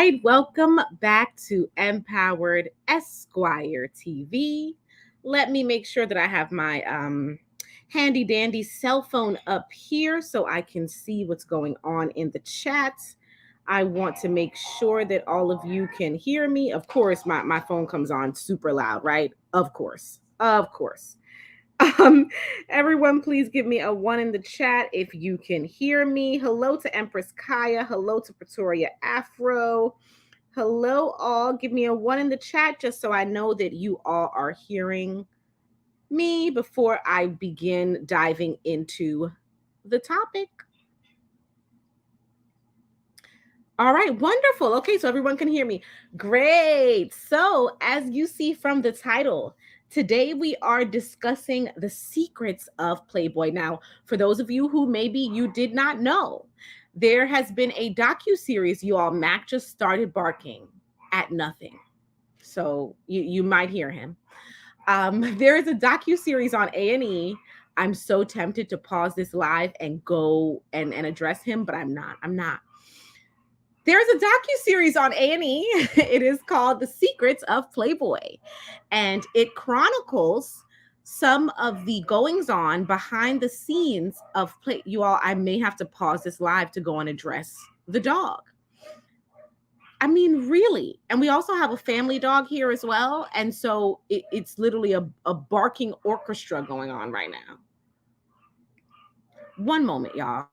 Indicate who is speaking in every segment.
Speaker 1: right, welcome back to Empowered Esquire TV. Let me make sure that I have my handy dandy cell phone up here so I can see what's going on in the chat. I want to make sure that all of you can hear me. Of course, my phone comes on super loud, right? Of course. Of course. Um, Everyone, please give me a one in the chat if you can hear me. Hello to Empress Kaya. Hello to Pretoria Afro. Hello, all. Give me a one in the chat just so I know that you all are hearing me before I begin diving into the topic. All right, wonderful. Okay, so everyone can hear me. Great. So, as you see from the title, today we are discussing the secrets of Playboy. Now, for those of you who maybe you did not know, there has been a docu-series, you all. Mac just started barking at nothing. So, you might hear him. There is a docu-series on A&E. I'm so tempted to pause this live and go and address him, but I'm not. There's a docu-series on A&E. It is called The Secrets of Playboy, and it chronicles some of the goings on behind the scenes of play. You all, I may have to pause this live to go and address the dog. I mean, really. And we also have a family dog here as well. And so it's literally a barking orchestra going on right now. One moment, y'all.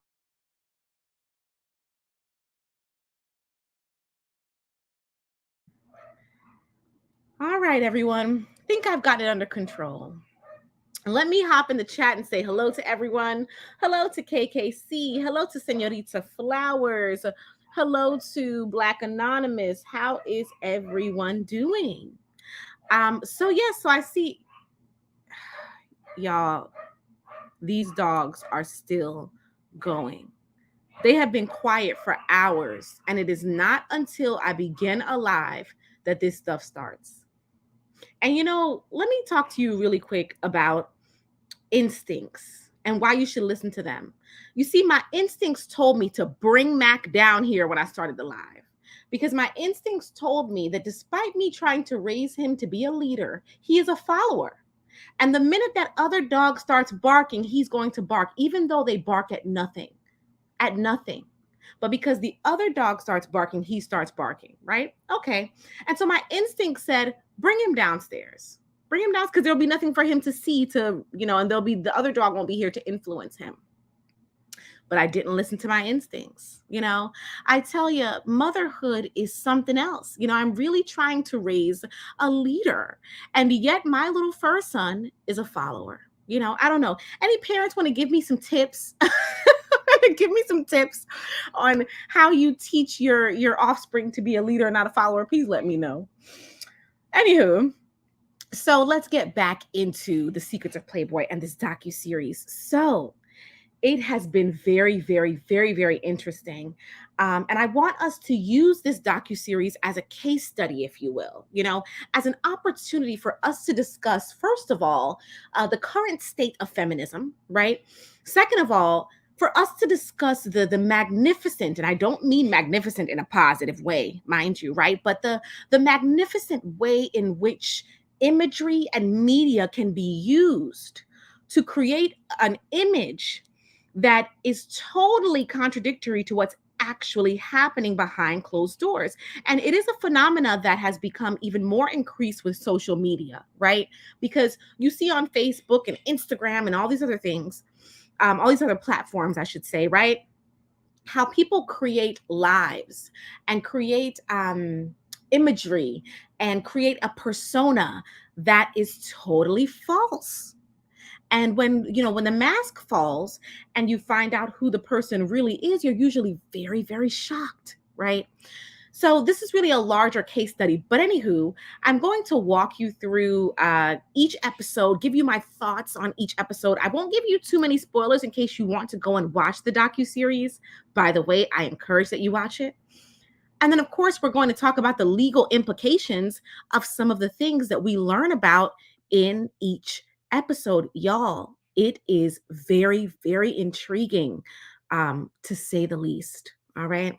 Speaker 1: All right, everyone. I think I've got it under control. Let me hop in the chat and say hello to everyone. Hello to KKC. Hello to Senorita Flowers. Hello to Black Anonymous. How is everyone doing? So I see y'all, these dogs are still going. They have been quiet for hours, and it is not until I begin a live that this stuff starts. And let me talk to you really quick about instincts and why you should listen to them. You see, my instincts told me to bring Mac down here when I started the live, because my instincts told me that despite me trying to raise him to be a leader, he is a follower. And the minute that other dog starts barking, he's going to bark, even though they bark at nothing. But because the other dog starts barking, he starts barking, right? Okay. And so my instinct said, bring him downstairs. Bring him down, because there'll be nothing for him to see and the other dog won't be here to influence him. But I didn't listen to my instincts. I tell you, motherhood is something else. I'm really trying to raise a leader, and yet my little fur son is a follower. I don't know. Any parents want to give me some tips? Give me some tips on how you teach your offspring to be a leader, not a follower. Please let me know. Anywho, so let's get back into the secrets of Playboy and this docu-series. So it has been very, very, very, very interesting. And I want us to use this docu-series as a case study, if you will, as an opportunity for us to discuss, first of all, the current state of feminism, right? Second of all, for us to discuss the magnificent, and I don't mean magnificent in a positive way, mind you, right? But the magnificent way in which imagery and media can be used to create an image that is totally contradictory to what's actually happening behind closed doors. And it is a phenomena that has become even more increased with social media, right? Because you see on Facebook and Instagram and all these other things, all these other platforms, I should say, right? How people create lives and create imagery and create a persona that is totally false. And when the mask falls and you find out who the person really is, you're usually very, very shocked, right? So this is really a larger case study. But anywho, I'm going to walk you through each episode, give you my thoughts on each episode. I won't give you too many spoilers in case you want to go and watch the docuseries. By the way, I encourage that you watch it. And then, of course, we're going to talk about the legal implications of some of the things that we learn about in each episode. Y'all, it is very, very intriguing, to say the least. All right.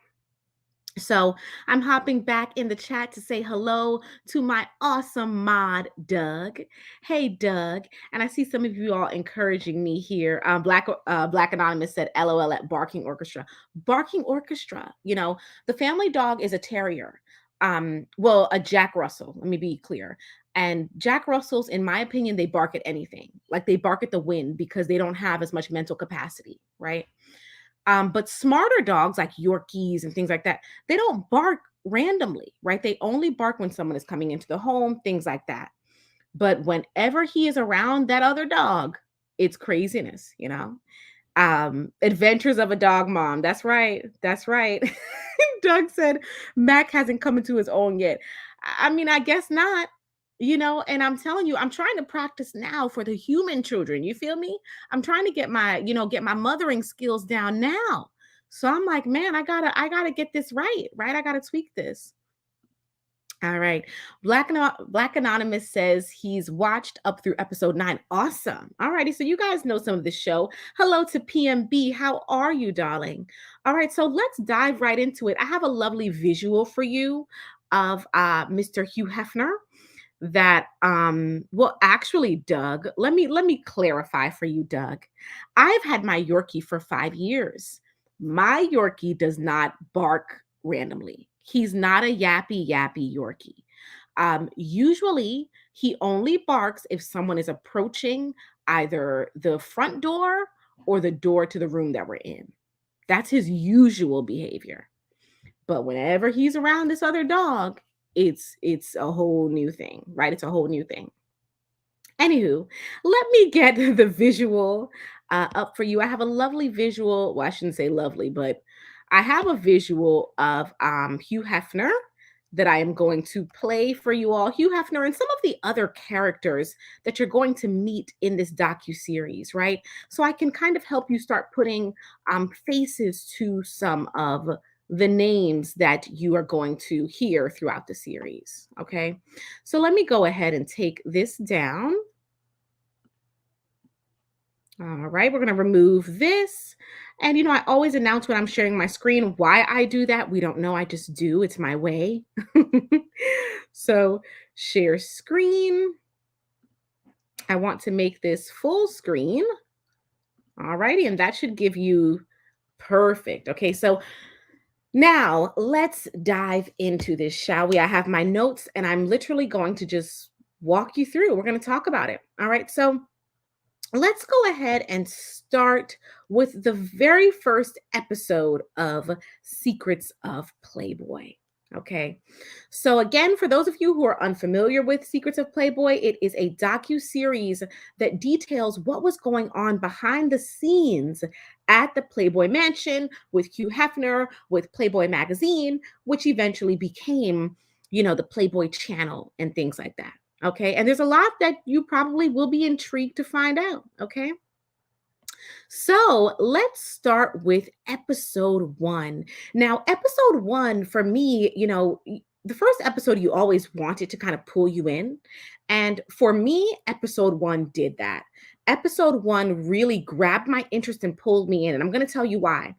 Speaker 1: So I'm hopping back in the chat to say hello to my awesome mod, Doug. Hey, Doug. And I see some of you all encouraging me here. Black Anonymous said, LOL at Barking Orchestra. Barking Orchestra, the family dog is a terrier. Well, a Jack Russell, let me be clear. And Jack Russells, in my opinion, they bark at anything. Like they bark at the wind because they don't have as much mental capacity, right? But smarter dogs like Yorkies and things like that, they don't bark randomly, right? They only bark when someone is coming into the home, things like that. But whenever he is around that other dog, it's craziness. Adventures of a Dog Mom. That's right. That's right. Doug said Mac hasn't come into his own yet. I mean, I guess not. And I'm telling you, I'm trying to practice now for the human children. You feel me? I'm trying to get my mothering skills down now. So I'm like, man, I gotta get this right? I gotta tweak this. All right. Black Anonymous says he's watched up through episode 9. Awesome. All righty. So you guys know some of the show. Hello to PMB. How are you, darling? All right. So let's dive right into it. I have a lovely visual for you of Mr. Hugh Hefner that well, actually, Doug, let me clarify for you, Doug. I've had my Yorkie for 5 years. My Yorkie does not bark randomly. He's not a yappy Yorkie. Usually he only barks if someone is approaching either the front door or the door to the room that we're in. That's his usual behavior. But whenever he's around this other dog, it's a whole new thing, right? It's a whole new thing. Anywho, let me get the visual up for you. I have a lovely visual. Well, I shouldn't say lovely, but I have a visual of Hugh Hefner that I am going to play for you all. Hugh Hefner and some of the other characters that you're going to meet in this docu-series, right? So I can kind of help you start putting faces to some of the names that you are going to hear throughout the series, okay? So let me go ahead and take this down. All right, we're going to remove this. And I always announce when I'm sharing my screen why I do that. We don't know, I just do. It's my way. So, share screen. I want to make this full screen. All righty, and that should give you perfect. Okay, so now let's dive into this, shall we? I have my notes and I'm literally going to just walk you through. We're going to talk about it. All right, so let's go ahead and start with the very first episode of Secrets of Playboy. Okay. So again, for those of you who are unfamiliar with Secrets of Playboy, it is a docu-series that details what was going on behind the scenes at the Playboy Mansion with Hugh Hefner, with Playboy Magazine, which eventually became, the Playboy Channel and things like that. Okay. And there's a lot that you probably will be intrigued to find out. Okay. So let's start with episode 1. Now, episode 1 for me, the first episode you always wanted to kind of pull you in. And for me, episode 1 did that. Episode 1 really grabbed my interest and pulled me in. And I'm going to tell you why.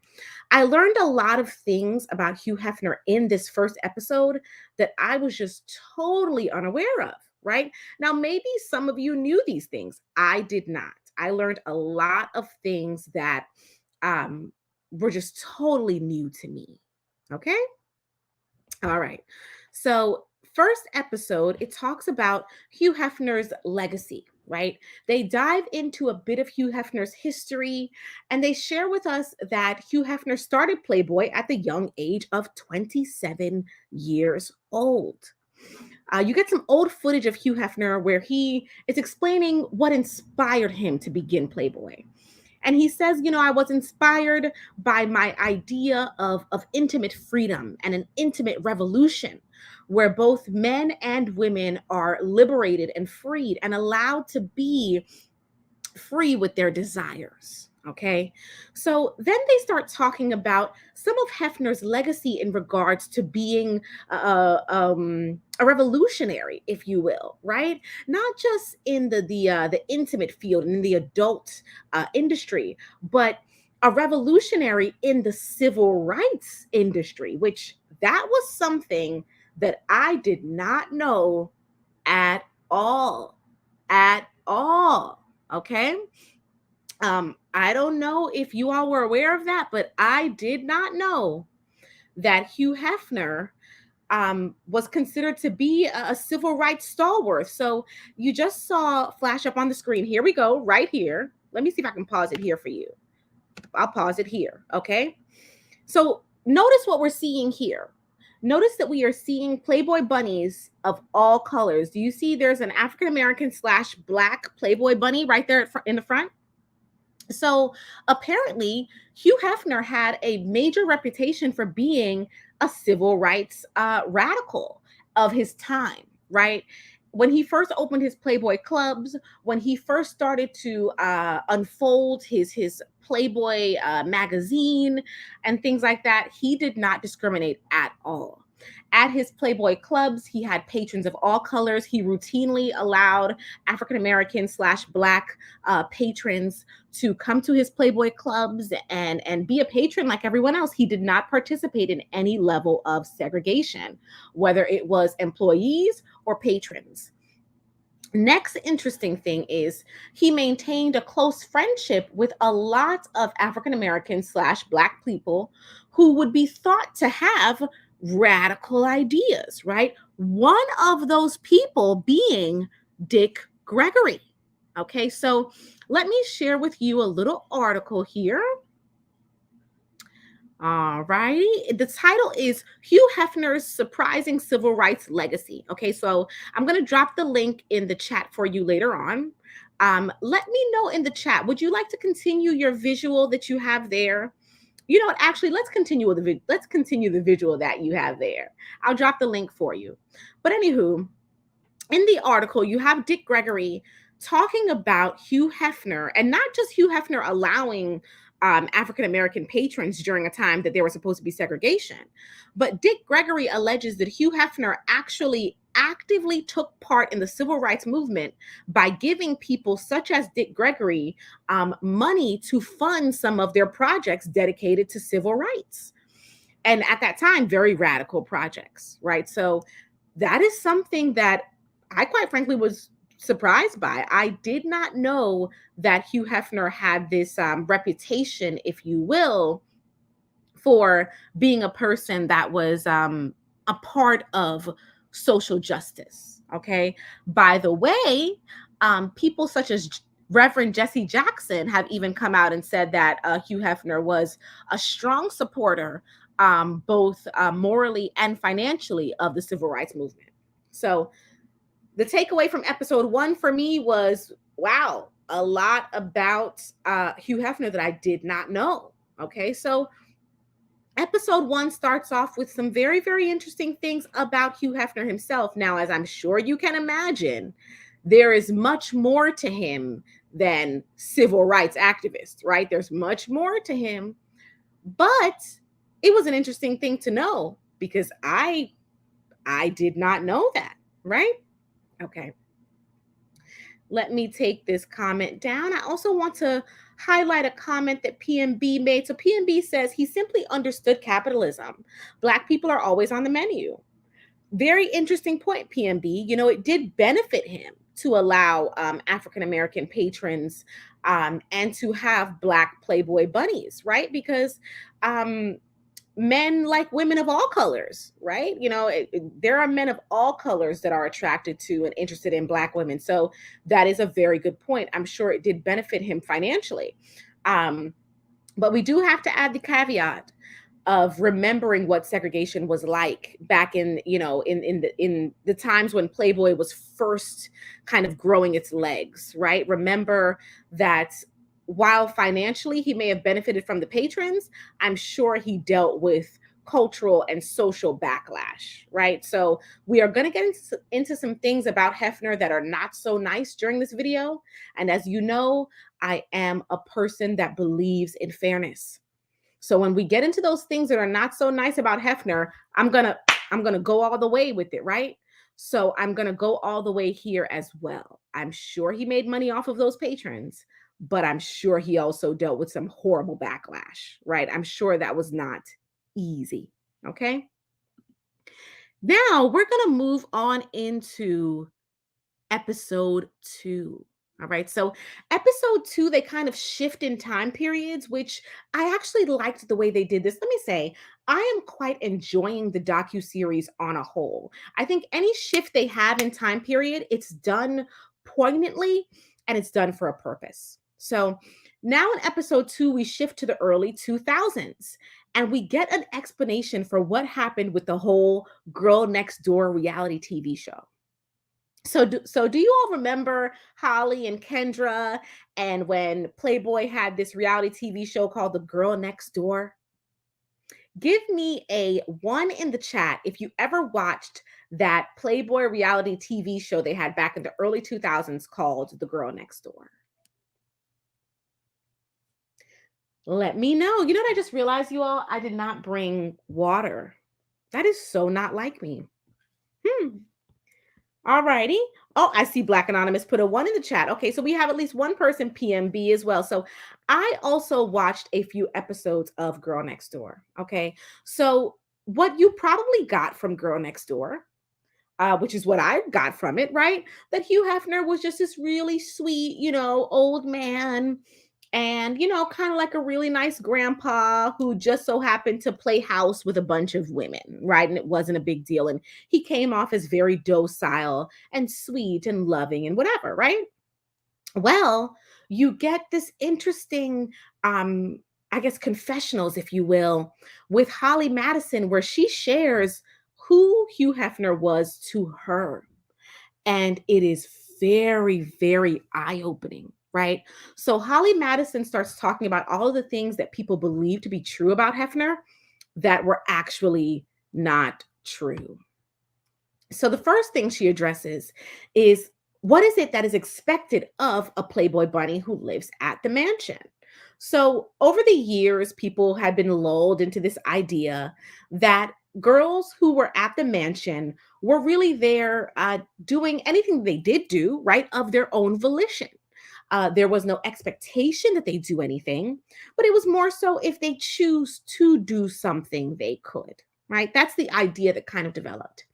Speaker 1: I learned a lot of things about Hugh Hefner in this first episode that I was just totally unaware of, right? Now, maybe some of you knew these things. I did not. I learned a lot of things that were just totally new to me. Okay. All right. So, first episode, it talks about Hugh Hefner's legacy, right? They dive into a bit of Hugh Hefner's history and they share with us that Hugh Hefner started Playboy at the young age of 27 years old. You get some old footage of Hugh Hefner where he is explaining what inspired him to begin Playboy. And he says, I was inspired by my idea of intimate freedom and an intimate revolution where both men and women are liberated and freed and allowed to be free with their desires. Okay. So then they start talking about some of Hefner's legacy in regards to being a revolutionary, if you will, right? Not just in the intimate field and in the adult industry, but a revolutionary in the civil rights industry, which That was something that I did not know at all. At all. Okay. I don't know if you all were aware of that, but I did not know that Hugh Hefner was considered to be a civil rights stalwart. So you just saw flash up on the screen. Here we go, right here. Let me see if I can pause it here for you. I'll pause it here. Okay. So notice what we're seeing here. Notice that we are seeing Playboy bunnies of all colors. Do you see there's an African American slash black Playboy bunny right there in the front? So apparently, Hugh Hefner had a major reputation for being a civil rights radical of his time, right? When he first opened his Playboy clubs, when he first started to unfold his Playboy magazine and things like that, he did not discriminate at all. At his Playboy clubs, he had patrons of all colors. He routinely allowed African American slash Black patrons to come to his Playboy clubs and be a patron like everyone else. He did not participate in any level of segregation, whether it was employees or patrons. Next interesting thing is he maintained a close friendship with a lot of African American slash Black people who would be thought to have radical ideas, right? One of those people being Dick Gregory. Okay, so let me share with you a little article here. All righty. The title is Hugh Hefner's Surprising Civil Rights Legacy. Okay, so I'm going to drop the link in the chat for you later on. Let me know in the chat. Would you like to continue your visual that you have there? You know what? Actually, let's continue the visual that you have there. I'll drop the link for you. But anywho, in the article, you have Dick Gregory talking about Hugh Hefner, and not just Hugh Hefner allowing African American patrons during a time that there was supposed to be segregation, but Dick Gregory alleges that Hugh Hefner actually actively took part in the civil rights movement by giving people such as Dick Gregory money to fund some of their projects dedicated to civil rights. And at that time, very radical projects, right? So that is something that I quite frankly was surprised by. I did not know that Hugh Hefner had this reputation, if you will, for being a person that was a part of social justice. Okay. By the way, people such as Reverend Jesse Jackson have even come out and said that Hugh Hefner was a strong supporter, both morally and financially, of the civil rights movement. So the takeaway from episode 1 for me was, wow, a lot about Hugh Hefner that I did not know. Okay, so episode 1 starts off with some very, very interesting things about Hugh Hefner himself. Now, as I'm sure you can imagine, there is much more to him than civil rights activist, right? There's much more to him, but it was an interesting thing to know because I did not know that, right? Okay. Let me take this comment down. I also want to highlight a comment that PMB made. So PMB says he simply understood capitalism. Black people are always on the menu. Very interesting point, PMB. You know, it did benefit him to allow African American patrons and to have Black Playboy bunnies, right? Because men like women of all colors, right? You know, there are men of all colors that are attracted to and interested in Black women. So that is a very good point. I'm sure it did benefit him financially. But we do have to add the caveat of remembering what segregation was like back in, you know, in the times when Playboy was first kind of growing its legs, right? Remember that while financially he may have benefited from the patrons, I'm sure he dealt with cultural and social backlash, right? So we are going to get into some things about Hefner that are not so nice during this video. And as you know, I am a person that believes in fairness. So when we get into those things that are not so nice about Hefner, I'm gonna go all the way with it, right? So I'm gonna go all the way here as well. I'm sure he made money off of those patrons, but I'm sure he also dealt with some horrible backlash, right? I'm sure that was not easy. Okay. Now we're going to move on into episode 2. All right. So, episode 2, they kind of shift in time periods, which I actually liked the way they did this. Let me say, I am quite enjoying the docu-series on a whole. I think any shift they have in time period, it's done poignantly and it's done for a purpose. So, now in episode 2, we shift to the early 2000s and we get an explanation for what happened with the whole Girl Next Door reality TV show. So do you all remember Holly and Kendra and when Playboy had this reality TV show called The Girl Next Door? Give me a 1 in the chat if you ever watched that Playboy reality TV show they had back in the early 2000s called The Girl Next Door. Let me know. You know what I just realized, you all? I did not bring water. That is so not like me. All righty. Oh, I see Black Anonymous put a 1 in the chat. Okay, so we have at least one person PMB as well. So I also watched a few episodes of Girl Next Door. Okay, so what you probably got from Girl Next Door, which is what I got from it, right? That Hugh Hefner was just this really sweet, old man and kind of like a really nice grandpa who just so happened to play house with a bunch of women, right? And it wasn't a big deal, and he came off as very docile and sweet and loving and whatever, right? Well, you get this interesting I guess confessionals, if you will, with Holly Madison, where she shares who Hugh Hefner was to her, and it is very, very eye opening, right? So Holly Madison starts talking about all of the things that people believe to be true about Hefner that were actually not true. So the first thing she addresses is, what is it that is expected of a Playboy bunny who lives at the mansion? So over the years, people had been lulled into this idea that girls who were at the mansion were really there doing anything they did do, right, of their own volition. There was no expectation that they do anything, but it was more so if they choose to do something, they could, right? That's the idea that kind of developed.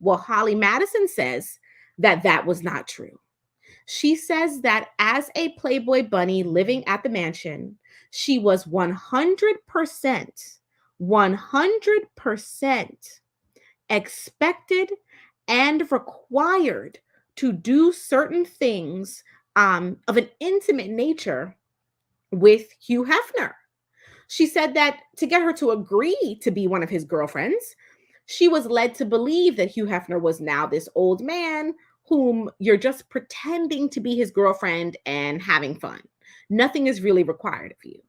Speaker 1: Well, Holly Madison says that that was not true. She says that as a Playboy bunny living at the mansion, she was 100% expected and required to do certain things of an intimate nature with Hugh Hefner. She said that to get her to agree to be one of his girlfriends, she was led to believe that Hugh Hefner was now this old man whom you're just pretending to be his girlfriend and having fun. Nothing is really required of you.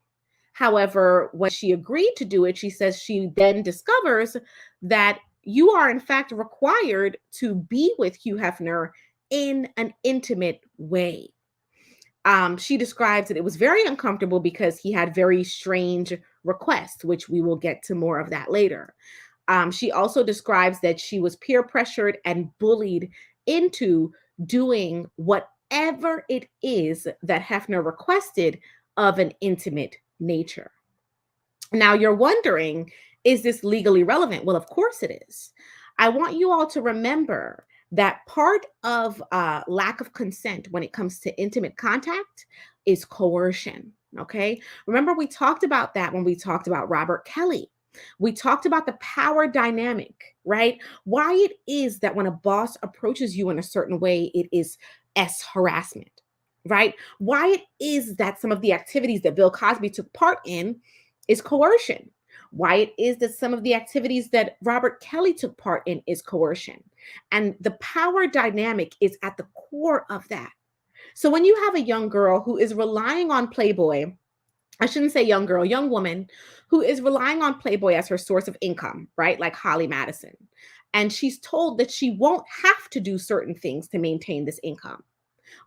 Speaker 1: However, when she agreed to do it, she says she then discovers that you are, in fact, required to be with Hugh Hefner in an intimate way. She describes that it was very uncomfortable because he had very strange requests, which we will get to more of that later. She also describes that she was peer pressured and bullied into doing whatever it is that Hefner requested of an intimate nature. Now, you're wondering, is this legally relevant? Well, of course it is. I want you all to remember that part of lack of consent when it comes to intimate contact is coercion. Okay. Remember, we talked about that when we talked about Robert Kelly. We talked about the power dynamic, right? Why it is that when a boss approaches you in a certain way, it is harassment, right? Why it is that some of the activities that Bill Cosby took part in is coercion. Why it is that some of the activities that Robert Kelly took part in is coercion. And the power dynamic is at the core of that. So when you have a young girl who is relying on Playboy, I shouldn't say young girl, young woman who is relying on Playboy as her source of income, right? Like Holly Madison. And she's told that she won't have to do certain things to maintain this income.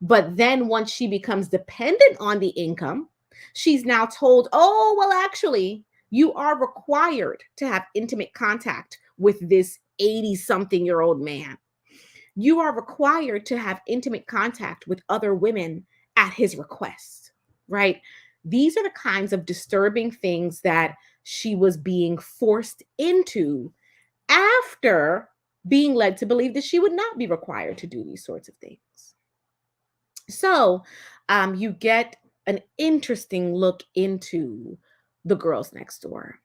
Speaker 1: But then once she becomes dependent on the income, she's now told, oh, well, actually, you are required to have intimate contact with this 80-something-year-old man. You are required to have intimate contact with other women at his request, right? These are the kinds of disturbing things that she was being forced into after being led to believe that she would not be required to do these sorts of things. So you get an interesting look into the girls next door.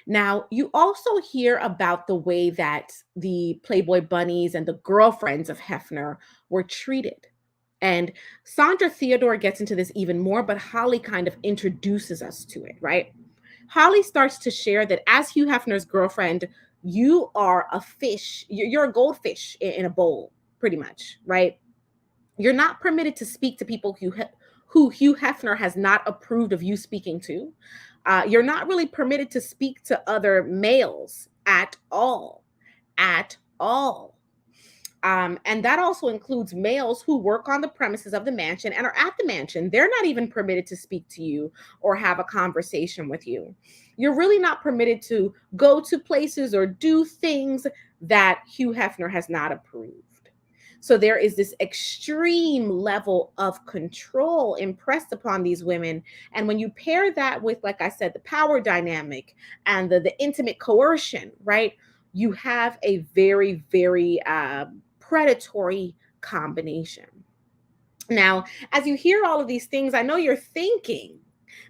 Speaker 1: Now, you also hear about the way that the Playboy bunnies and the girlfriends of Hefner were treated. And Sandra Theodore gets into this even more, but Holly kind of introduces us to it, right? Holly starts to share that as Hugh Hefner's girlfriend, you are a fish, you're a goldfish in a bowl, pretty much, right? You're not permitted to speak to people who Hugh Hefner has not approved of you speaking to. You're not really permitted to speak to other males at all, at all. And that also includes males who work on the premises of the mansion and are at the mansion. They're not even permitted to speak to you or have a conversation with you. You're really not permitted to go to places or do things that Hugh Hefner has not approved. So there is this extreme level of control impressed upon these women. And when you pair that with, like I said, the power dynamic and the intimate coercion, right? You have a very, very predatory combination. Now, as you hear all of these things, I know you're thinking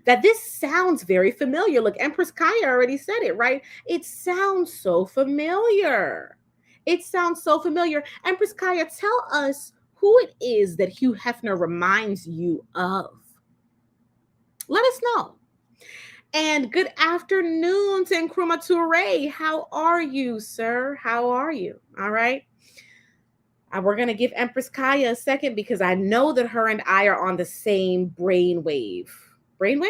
Speaker 1: that this sounds very familiar. Look, Empress Kaya already said it, right? It sounds so familiar. It sounds so familiar. Empress Kaya, tell us who it is that Hugh Hefner reminds you of. Let us know. And good afternoon to Nkrumah Toure. How are you, sir? How are you? All right. We're going to give Empress Kaya a second because I know that her and I are on the same brainwave. Brainwave?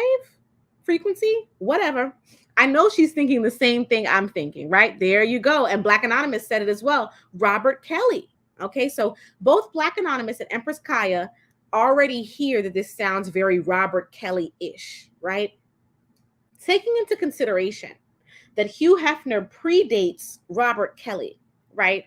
Speaker 1: Frequency? Whatever. I know she's thinking the same thing I'm thinking, right? There you go. And Black Anonymous said it as well. Robert Kelly. Okay, so both Black Anonymous and Empress Kaya already hear that this sounds very Robert Kelly-ish, right? Taking into consideration that Hugh Hefner predates Robert Kelly, right?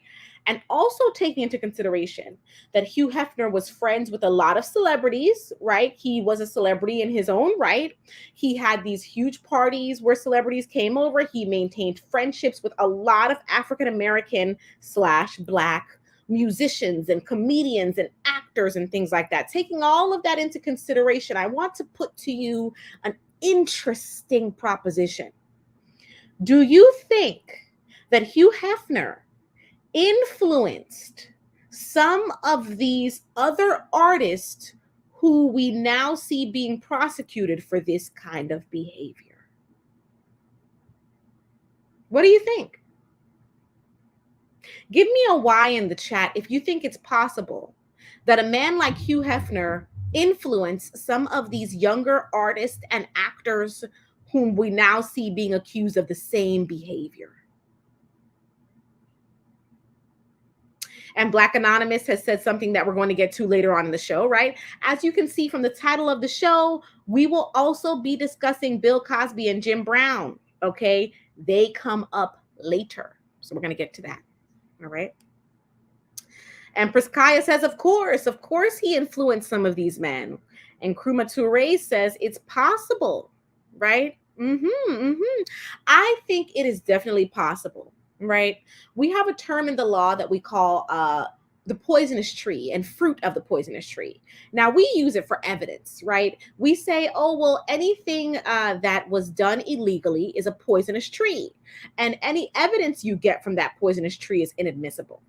Speaker 1: And also taking into consideration that Hugh Hefner was friends with a lot of celebrities, right? He was a celebrity in his own right. He had these huge parties where celebrities came over. He maintained friendships with a lot of African-American / Black musicians and comedians and actors and things like that. Taking all of that into consideration, I want to put to you an interesting proposition. Do you think that Hugh Hefner influenced some of these other artists who we now see being prosecuted for this kind of behavior? What do you think? Give me a why in the chat if you think it's possible that a man like Hugh Hefner influenced some of these younger artists and actors whom we now see being accused of the same behavior. And Black Anonymous has said something that we're going to get to later on in the show, right? As you can see from the title of the show, we will also be discussing Bill Cosby and Jim Brown, okay? They come up later. So we're going to get to that, all right? Empress Kaya says, of course he influenced some of these men. And Nkrumah Toure says, it's possible, right? I think it is definitely possible. Right? We have a term in the law that we call the poisonous tree and fruit of the poisonous tree. Now, we use it for evidence, right? We say, oh, well, anything that was done illegally is a poisonous tree. And any evidence you get from that poisonous tree is inadmissible.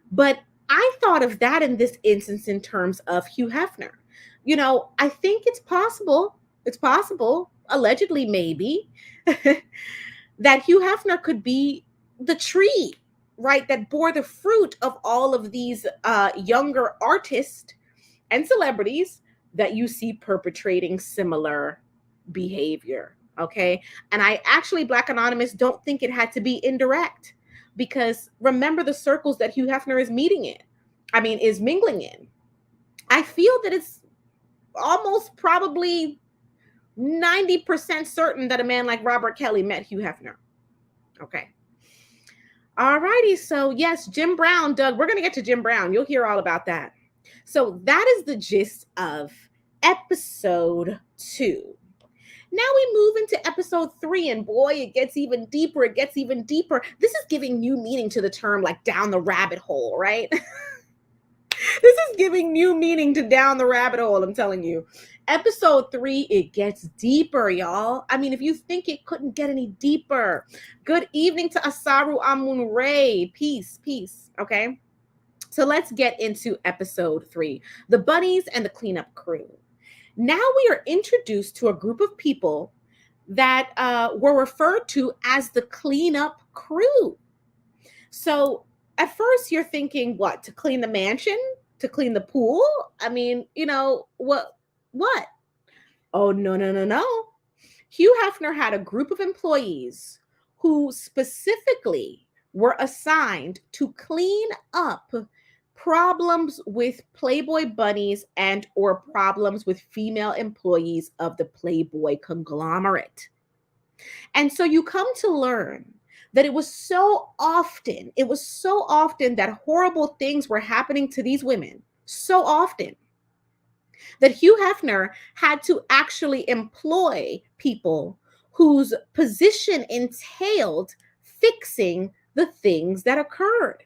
Speaker 1: But I thought of that in this instance in terms of Hugh Hefner. You know, I think it's possible, allegedly maybe, that Hugh Hefner could be the tree, right, that bore the fruit of all of these younger artists and celebrities that you see perpetrating similar behavior, okay? And I actually, Black Anonymous, don't think it had to be indirect, because remember the circles that Hugh Hefner is is mingling in. I feel that it's almost probably 90% certain that a man like Robert Kelly met Hugh Hefner, okay? All righty. So yes, Jim Brown, Doug, we're going to get to Jim Brown. You'll hear all about that. So that is the gist of episode 2. Now we move into episode 3, and boy, it gets even deeper. It gets even deeper. This is giving new meaning to the term, like down the rabbit hole, right? This is giving new meaning to down the rabbit hole, I'm telling you. Episode 3, it gets deeper, y'all. I mean, if you think it couldn't get any deeper. Good evening to Asaru Amun Ray. Peace, peace. Okay. So let's get into episode 3, the bunnies and the cleanup crew. Now we are introduced to a group of people that were referred to as the cleanup crew. So at first you're thinking, what, to clean the mansion? To clean the pool? I mean, what? Oh, no, no, no, no. Hugh Hefner had a group of employees who specifically were assigned to clean up problems with Playboy bunnies and or problems with female employees of the Playboy conglomerate. And so you come to learn that it was so often that horrible things were happening to these women, so often, that Hugh Hefner had to actually employ people whose position entailed fixing the things that occurred.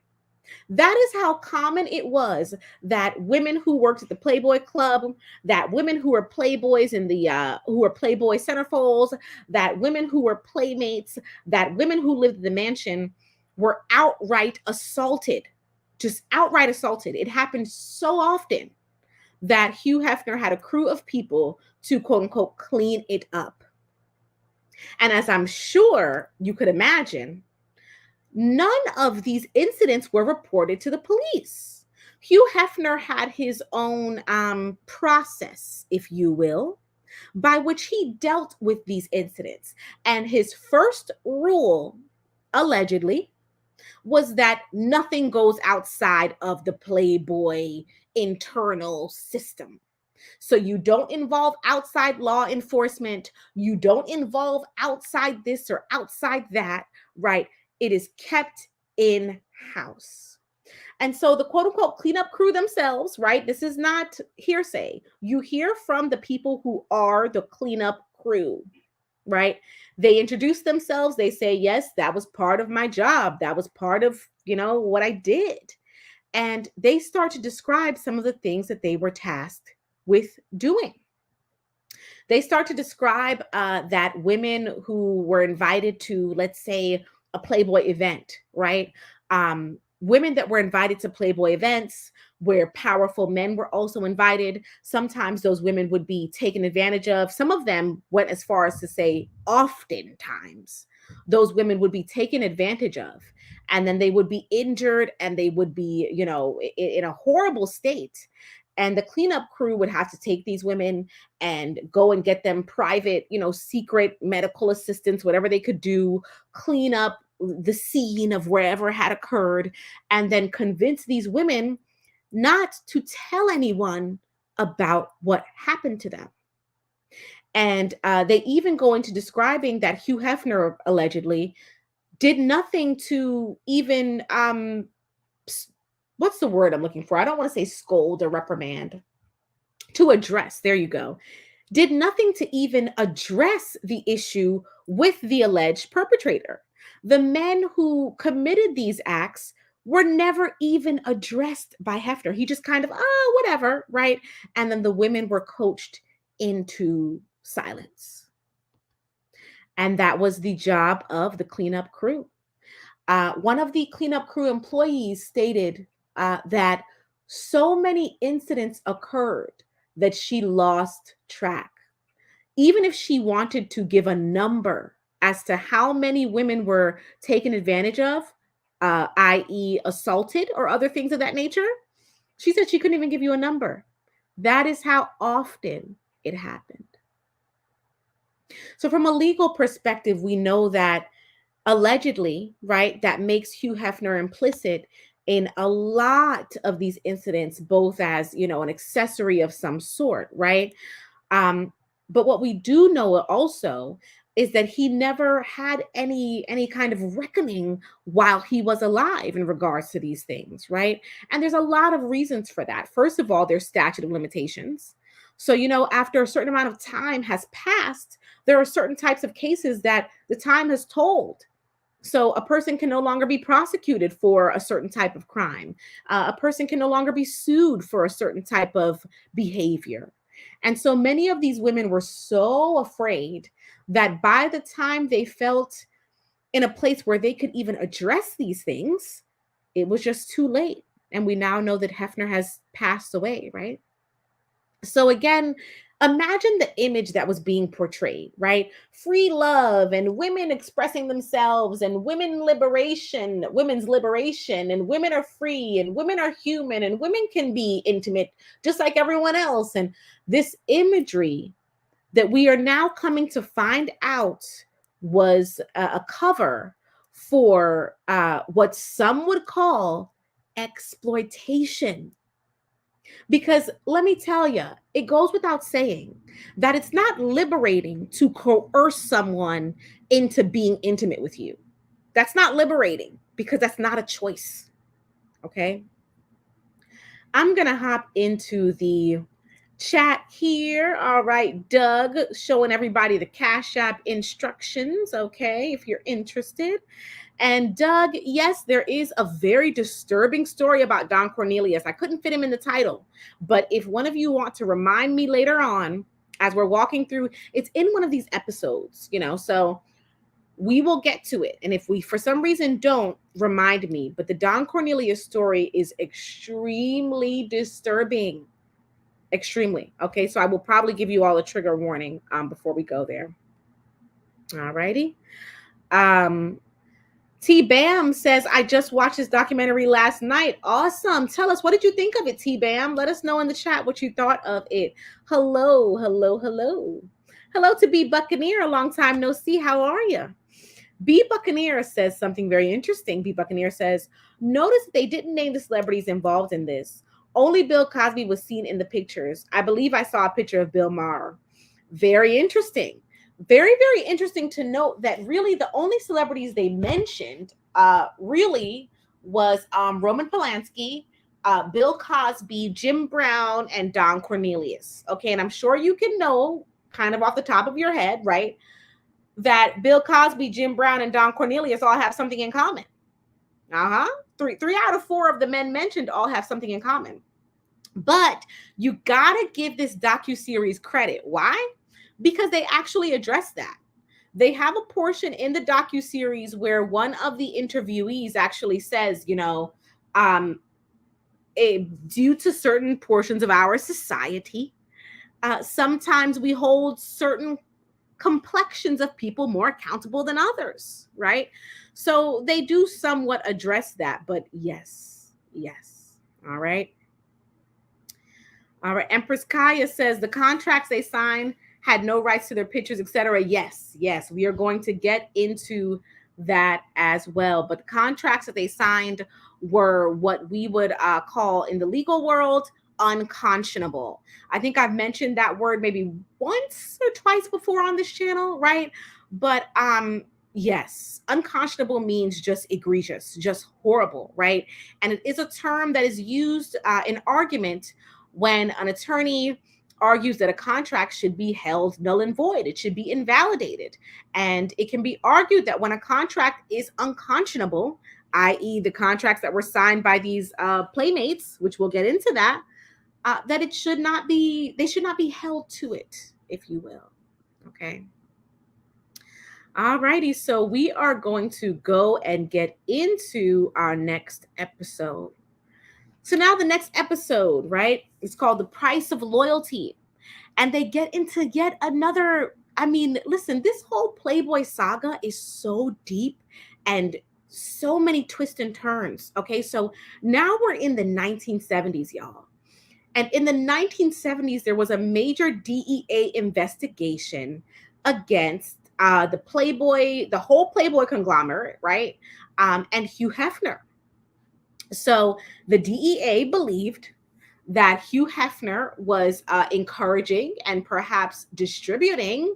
Speaker 1: That is how common it was that women who worked at the Playboy Club, that women who were Playboys in the who were Playboy centerfolds, that women who were playmates, that women who lived in the mansion were outright assaulted, just outright assaulted. It happened so often that Hugh Hefner had a crew of people to quote unquote clean it up. And as I'm sure you could imagine, none of these incidents were reported to the police. Hugh Hefner had his own process, if you will, by which he dealt with these incidents. And his first rule, allegedly, was that nothing goes outside of the Playboy internal system. So you don't involve outside law enforcement. You don't involve outside this or outside that, right? It is kept in-house. And so the quote unquote cleanup crew themselves, right? This is not hearsay. You hear from the people who are the cleanup crew, right? They introduce themselves. They say, yes, that was part of my job. That was part of, what I did. And they start to describe some of the things that they were tasked with doing. They start to describe that women who were invited to, let's say, a Playboy event, right? Women that were invited to Playboy events where powerful men were also invited. Sometimes those women would be taken advantage of. Some of them went as far as to say, oftentimes, those women would be taken advantage of. And then they would be injured and they would be, in a horrible state. And the cleanup crew would have to take these women and go and get them private, secret medical assistance, whatever they could do, clean up the scene of wherever had occurred, and then convince these women not to tell anyone about what happened to them. And they even go into describing that Hugh Hefner allegedly did nothing to even what's the word I'm looking for? I don't want to say scold or reprimand. To address, there you go. Did nothing to even address the issue with the alleged perpetrator. The men who committed these acts were never even addressed by Hefner. He just kind of, whatever, right? And then the women were coached into silence. And that was the job of the cleanup crew. One of the cleanup crew employees stated that so many incidents occurred that she lost track. Even if she wanted to give a number as to how many women were taken advantage of, i.e. assaulted or other things of that nature, she said she couldn't even give you a number. That is how often it happened. So from a legal perspective, we know that allegedly, right, that makes Hugh Hefner implicit in a lot of these incidents, both as, an accessory of some sort, right? But what we do know also is that he never had any kind of reckoning while he was alive in regards to these things, right? And there's a lot of reasons for that. First of all, there's statute of limitations. So, after a certain amount of time has passed, there are certain types of cases that the time has told. So a person can no longer be prosecuted for a certain type of crime. A person can no longer be sued for a certain type of behavior. And so many of these women were so afraid that by the time they felt in a place where they could even address these things, it was just too late. And we now know that Hefner has passed away, right? So again, imagine the image that was being portrayed, right? Free love and women expressing themselves and women's liberation, and women are free and women are human and women can be intimate just like everyone else. And this imagery that we are now coming to find out was a cover for what some would call exploitation. Because let me tell you, it goes without saying that it's not liberating to coerce someone into being intimate with you. That's not liberating because that's not a choice. Okay. I'm going to hop into the chat here. All right, Doug, showing everybody the Cash App instructions. Okay, if you're interested. And Doug, yes, there is a very disturbing story about Don Cornelius. I couldn't fit him in the title, but if one of you want to remind me later on, as we're walking through, it's in one of these episodes, so we will get to it. And if we, for some reason, don't, remind me. But the Don Cornelius story is extremely disturbing. Extremely. Okay, so I will probably give you all a trigger warning before we go there. All righty. T Bam says, I just watched this documentary last night. Awesome. Tell us, what did you think of it, T Bam? Let us know in the chat what you thought of it. Hello, hello, hello. Hello to B Buccaneer. A long time no see. How are you? B Buccaneer says something very interesting. B Buccaneer says, notice that they didn't name the celebrities involved in this. Only Bill Cosby was seen in the pictures. I believe I saw a picture of Bill Maher. Very interesting. Very, very interesting to note that really the only celebrities they mentioned really was Roman Polanski, Bill Cosby, Jim Brown, and Don Cornelius. Okay, and I'm sure you can know kind of off the top of your head, right, that Bill Cosby, Jim Brown, and Don Cornelius all have something in common. Three out of four of the men mentioned all have something in common. But you gotta give this docuseries credit. Why? Because they actually address that. They have a portion in the docuseries where one of the interviewees actually says, due to certain portions of our society, sometimes we hold certain complexions of people more accountable than others, right? So they do somewhat address that, but yes. All right. Empress Kaya says the contracts they signed had no rights to their pictures, etc. Yes, we are going to get into that as well. But the contracts that they signed were what we would call in the legal world unconscionable. I think I've mentioned that word maybe once or twice before on this channel, right? But yes, unconscionable means just egregious, just horrible, right? And it is a term that is used in argument when an attorney argues that a contract should be held null and void. It should be invalidated. And it can be argued that when a contract is unconscionable, i.e. the contracts that were signed by these playmates, which we'll get into that, that they should not be held to it, if you will. Okay. All righty. So we are going to go and get into our next episode. So now the next episode, right, it's called The Price of Loyalty. And they get into yet another, listen, this whole Playboy saga is so deep and so many twists and turns. Okay, so now we're in the 1970s, y'all. And in the 1970s, there was a major DEA investigation against the whole Playboy conglomerate, right? And Hugh Hefner. So the DEA believed that Hugh Hefner was encouraging and perhaps distributing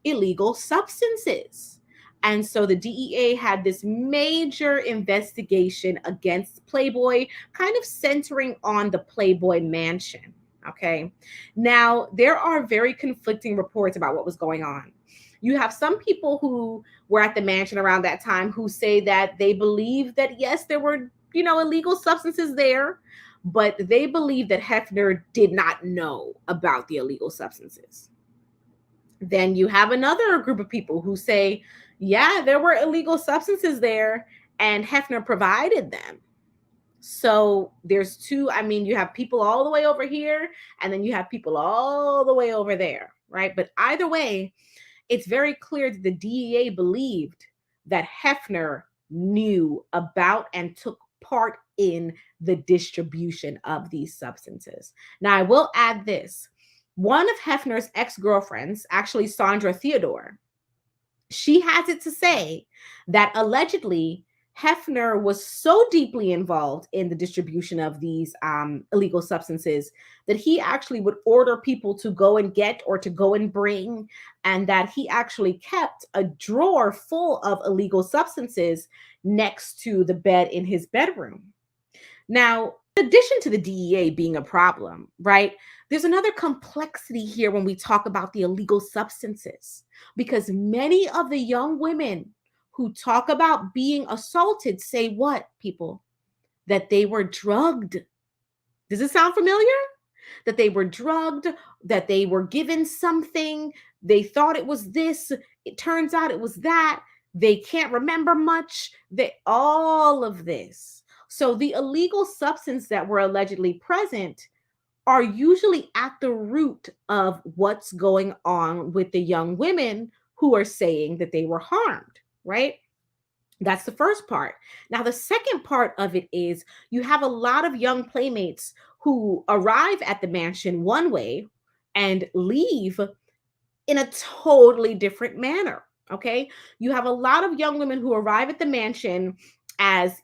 Speaker 1: illegal substances. And so the DEA had this major investigation against Playboy, kind of centering on the Playboy mansion. Okay. Now, there are very conflicting reports about what was going on. You have some people who were at the mansion around that time who say that they believe that, yes, there were, illegal substances there, but they believe that Hefner did not know about the illegal substances. Then you have another group of people who say, yeah, there were illegal substances there and Hefner provided them. So there's two, I mean, you have people all the way over here and then you have people all the way over there, right? But either way, it's very clear that the DEA believed that Hefner knew about and took part in the distribution of these substances. Now, I will add this. One of Hefner's ex-girlfriends, actually Sandra Theodore, she has it to say that allegedly Hefner was so deeply involved in the distribution of these illegal substances that he actually would order people to go and get or to go and bring, and that he actually kept a drawer full of illegal substances next to the bed in his bedroom. Now, in addition to the DEA being a problem, right, there's another complexity here when we talk about the illegal substances, because many of the young women who talk about being assaulted say what, people? That they were drugged. Does it sound familiar? That they were drugged, that they were given something, they thought it was this, it turns out it was that, they can't remember much, all of this. So the illegal substance that were allegedly present are usually at the root of what's going on with the young women who are saying that they were harmed, right? That's the first part. Now, the second part of it is you have a lot of young playmates who arrive at the mansion one way and leave in a totally different manner. Okay. You have a lot of young women who arrive at the mansion as,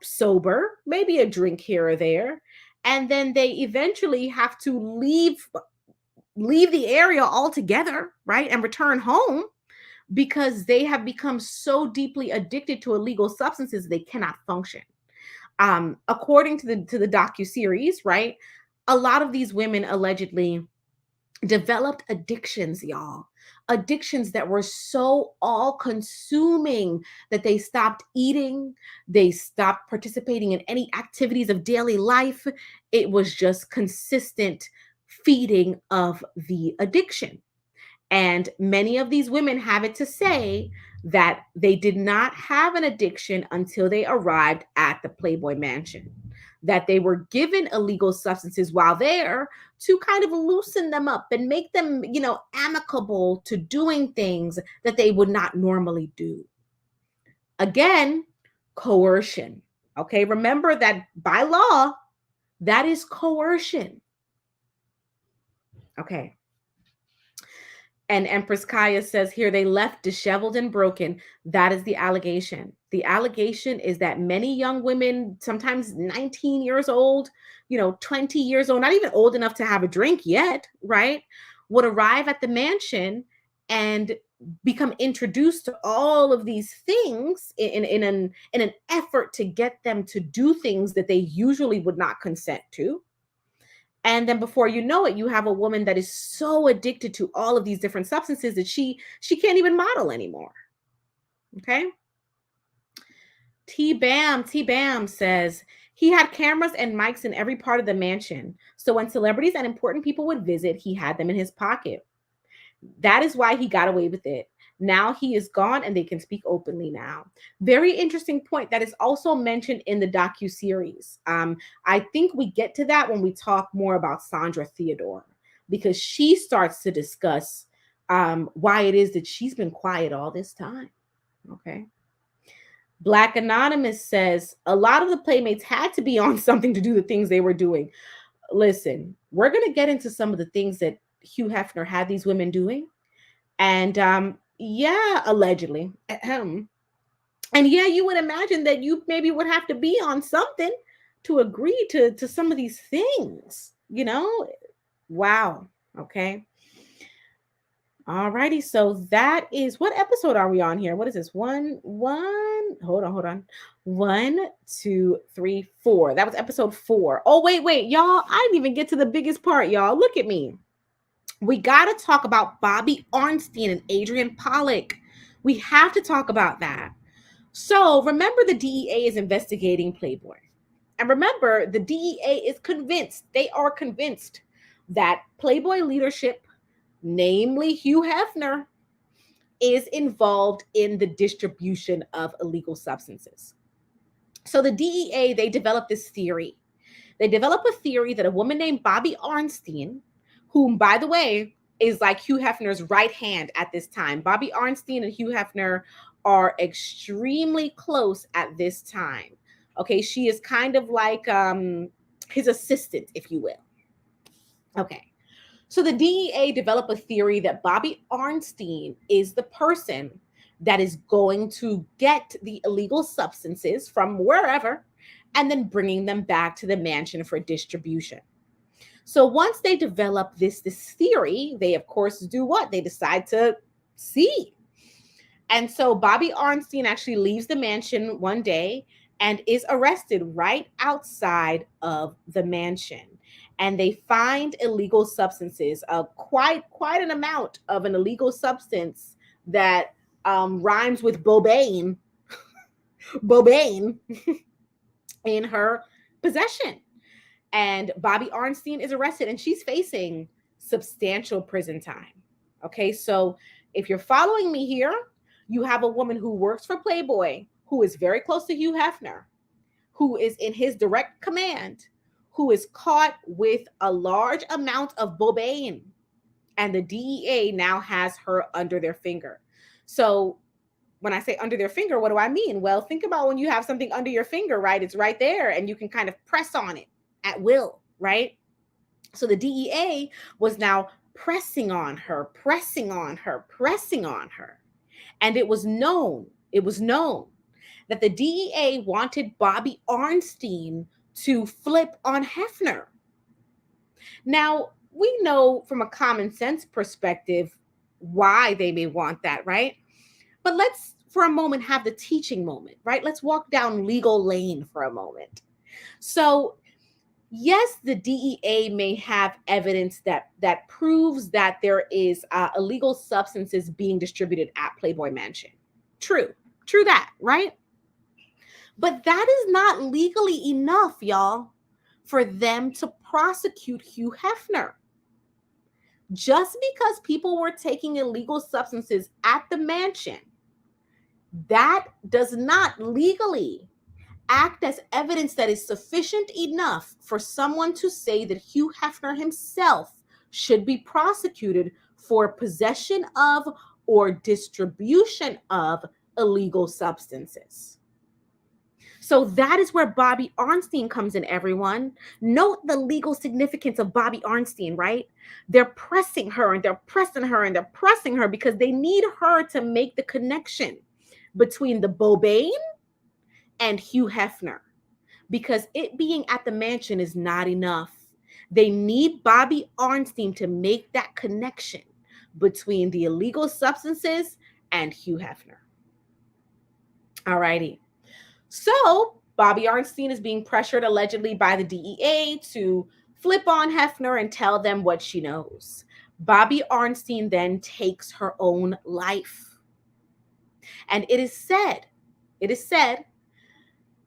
Speaker 1: sober, maybe a drink here or there. And then they eventually have to leave the area altogether, right? And return home because they have become so deeply addicted to illegal substances they cannot function. According to the docu-series, right, a lot of these women allegedly developed addictions, y'all. Addictions that were so all consuming that they stopped eating, they stopped participating in any activities of daily life. It was just consistent feeding of the addiction. And many of these women have it to say that they did not have an addiction until they arrived at the Playboy Mansion, that they were given illegal substances while there to kind of loosen them up and make them, amicable to doing things that they would not normally do. Again, coercion. Okay, remember that by law, that is coercion. Okay. And Empress Kaya says here they left disheveled and broken. That is the allegation. The allegation is that many young women, sometimes 19 years old, 20 years old, not even old enough to have a drink yet, right, would arrive at the mansion and become introduced to all of these things in an effort to get them to do things that they usually would not consent to. And then before you know it, you have a woman that is so addicted to all of these different substances that she can't even model anymore. Okay. T Bam says he had cameras and mics in every part of the mansion. So when celebrities and important people would visit, he had them in his pocket. That is why he got away with it. Now he is gone and they can speak openly now. Very interesting point that is also mentioned in the docu-series. I think we get to that when we talk more about Sandra Theodore, because she starts to discuss why it is that she's been quiet all this time. Okay. Black Anonymous says a lot of the playmates had to be on something to do the things they were doing. Listen, we're going to get into some of the things that Hugh Hefner had these women doing. And yeah, allegedly. And yeah, you would imagine that you maybe would have to be on something to agree to some of these things, Wow. Okay. All righty. So that is, what episode are we on here? What is this? Hold on. 1, 2, 3, 4. That was episode 4. Oh, wait, y'all. I didn't even get to the biggest part, y'all. Look at me. We got to talk about Bobby Arnstein and Adrian Pollock. We have to talk about that. So remember, the DEA is investigating Playboy. And remember, the DEA is convinced, they are convinced that Playboy leadership, namely Hugh Hefner, is involved in the distribution of illegal substances. So the DEA, they developed this theory. They develop a theory that a woman named Bobby Arnstein, whom, by the way, is like Hugh Hefner's right hand at this time. Bobby Arnstein and Hugh Hefner are extremely close at this time. Okay, she is kind of like his assistant, if you will. Okay. So the DEA developed a theory that Bobby Arnstein is the person that is going to get the illegal substances from wherever and then bringing them back to the mansion for distribution. So once they develop this theory, they of course do what? They decide to see. And so Bobby Arnstein actually leaves the mansion one day and is arrested right outside of the mansion. And they find illegal substances, quite an amount of an illegal substance that rhymes with Bobane, Bobane in her possession. And Bobby Arnstein is arrested and she's facing substantial prison time. Okay, so if you're following me here, you have a woman who works for Playboy, who is very close to Hugh Hefner, who is in his direct command, who is caught with a large amount of Bobane. And the DEA now has her under their finger. So when I say under their finger, what do I mean? Well, think about when you have something under your finger, right? It's right there and you can kind of press on it at will, right? So the DEA was now pressing on her. And it was known that the DEA wanted Bobby Arnstein to flip on Hefner. Now, we know from a common sense perspective why they may want that, right? But let's for a moment have the teaching moment, right? Let's walk down legal lane for a moment. So yes, the DEA may have evidence that proves that there is illegal substances being distributed at Playboy Mansion. True that, right? But that is not legally enough, y'all, for them to prosecute Hugh Hefner. Just because people were taking illegal substances at the mansion, that does not legally act as evidence that is sufficient enough for someone to say that Hugh Hefner himself should be prosecuted for possession of or distribution of illegal substances. So that is where Bobby Arnstein comes in, everyone. Note the legal significance of Bobby Arnstein, right? They're pressing her and they're pressing her and they're pressing her because they need her to make the connection between the Bobane and Hugh Hefner, because it being at the mansion is not enough. They need Bobby Arnstein to make that connection between the illegal substances and Hugh Hefner. All righty. So Bobby Arnstein is being pressured allegedly by the DEA to flip on Hefner and tell them what she knows. Bobby Arnstein then takes her own life. And it is said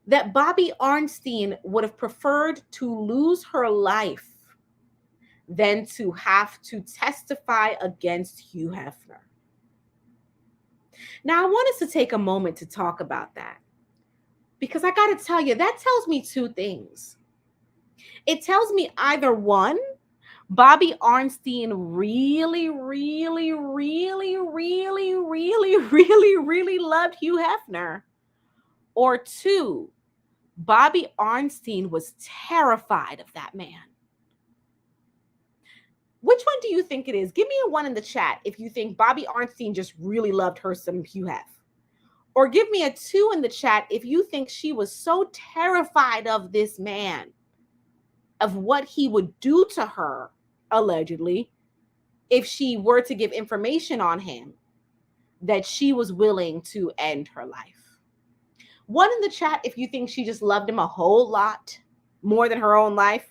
Speaker 1: that Bobby Arnstein would have preferred to lose her life than to have to testify against Hugh Hefner. Now, I want us to take a moment to talk about that, because I got to tell you, that tells me two things. It tells me either one, Bobby Arnstein really loved Hugh Hefner, or two, Bobby Arnstein was terrified of that man. Which one do you think it is? Give me a 1 in the chat if you think Bobby Arnstein just really loved her some Hugh Hef. Or give me a 2 in the chat if you think she was so terrified of this man, of what he would do to her, allegedly, if she were to give information on him, that she was willing to end her life. One in the chat if you think she just loved him a whole lot more than her own life.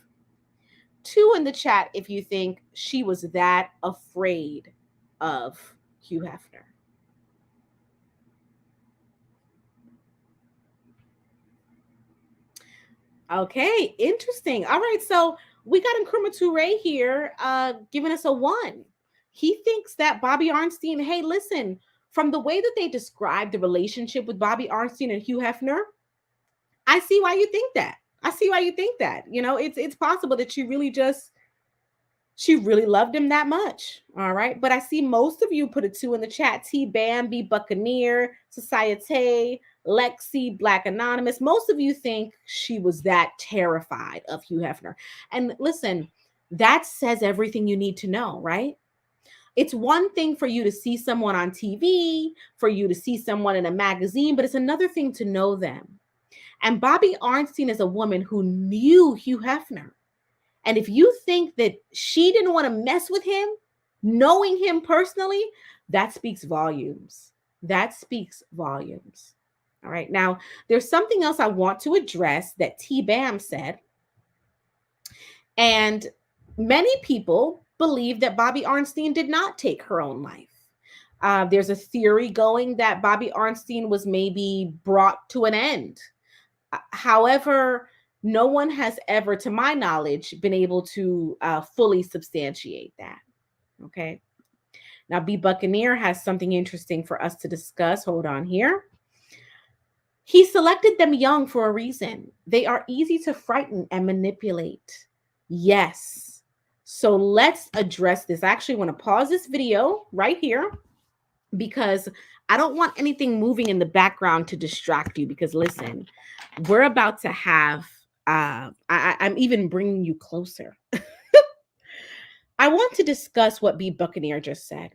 Speaker 1: Two in the chat if you think she was that afraid of Hugh Hefner. Okay, interesting. All right, so we got Nkrumah Toure here giving us a 1. He thinks that Bobby Arnstein, hey, listen, from the way that they described the relationship with Bobby Arnstein and Hugh Hefner, I see why you think that. I see why you think that. You know, it's possible that she really loved him that much. All right. But I see most of you put a 2 in the chat. T Bambi, Buccaneer, Societe, Lexi, Black Anonymous. Most of you think she was that terrified of Hugh Hefner. And listen, that says everything you need to know, right? It's one thing for you to see someone on TV, for you to see someone in a magazine, but it's another thing to know them. And Bobby Arnstein is a woman who knew Hugh Hefner. And if you think that she didn't want to mess with him, knowing him personally, that speaks volumes. That speaks volumes. All right. Now, there's something else I want to address that T Bam said. And many people believe that Bobby Arnstein did not take her own life. There's a theory going that Bobby Arnstein was maybe brought to an end. However, no one has ever, to my knowledge, been able to fully substantiate that. Okay. Now, B. Buccaneer has something interesting for us to discuss. Hold on here. He selected them young for a reason. They are easy to frighten and manipulate. Yes. So let's address this. I actually want to pause this video right here because I don't want anything moving in the background to distract you. Because listen, we're about to have, I'm even bringing you closer. I want to discuss what B. Buccaneer just said.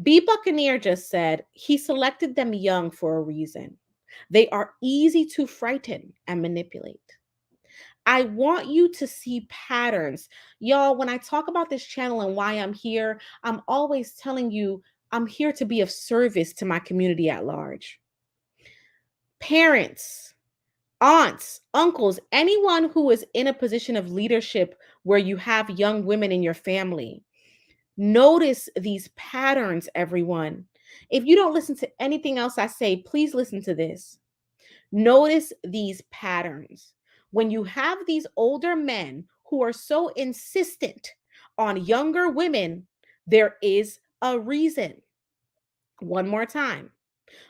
Speaker 1: B. Buccaneer just said he selected them young for a reason. They are easy to frighten and manipulate. I want you to see patterns. Y'all, when I talk about this channel and why I'm here, I'm always telling you I'm here to be of service to my community at large. Parents, aunts, uncles, anyone who is in a position of leadership where you have young women in your family, notice these patterns, everyone. If you don't listen to anything else I say, please listen to this. Notice these patterns. When you have these older men who are so insistent on younger women, there is a reason. One more time.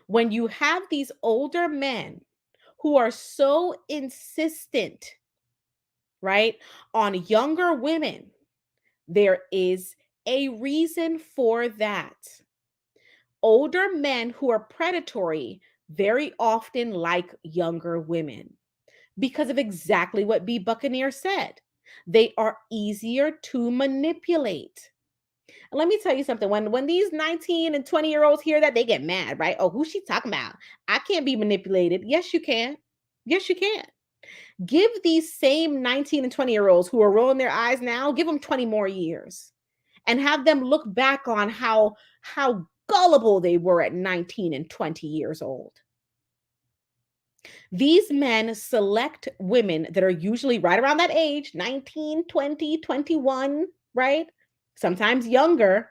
Speaker 1: When you have these older men who are so insistent, right, on younger women, there is a reason for that. Older men who are predatory very often like younger women because of exactly what B. Buccaneer said. They are easier to manipulate. And let me tell you something. When these 19 and 20-year-olds hear that, they get mad, right? Oh, who's she talking about? I can't be manipulated. Yes, you can. Yes, you can. Give these same 19 and 20-year-olds who are rolling their eyes now, give them 20 more years and have them look back on how gullible they were at 19 and 20 years old. These men select women that are usually right around that age, 19, 20, 21, right? Sometimes younger,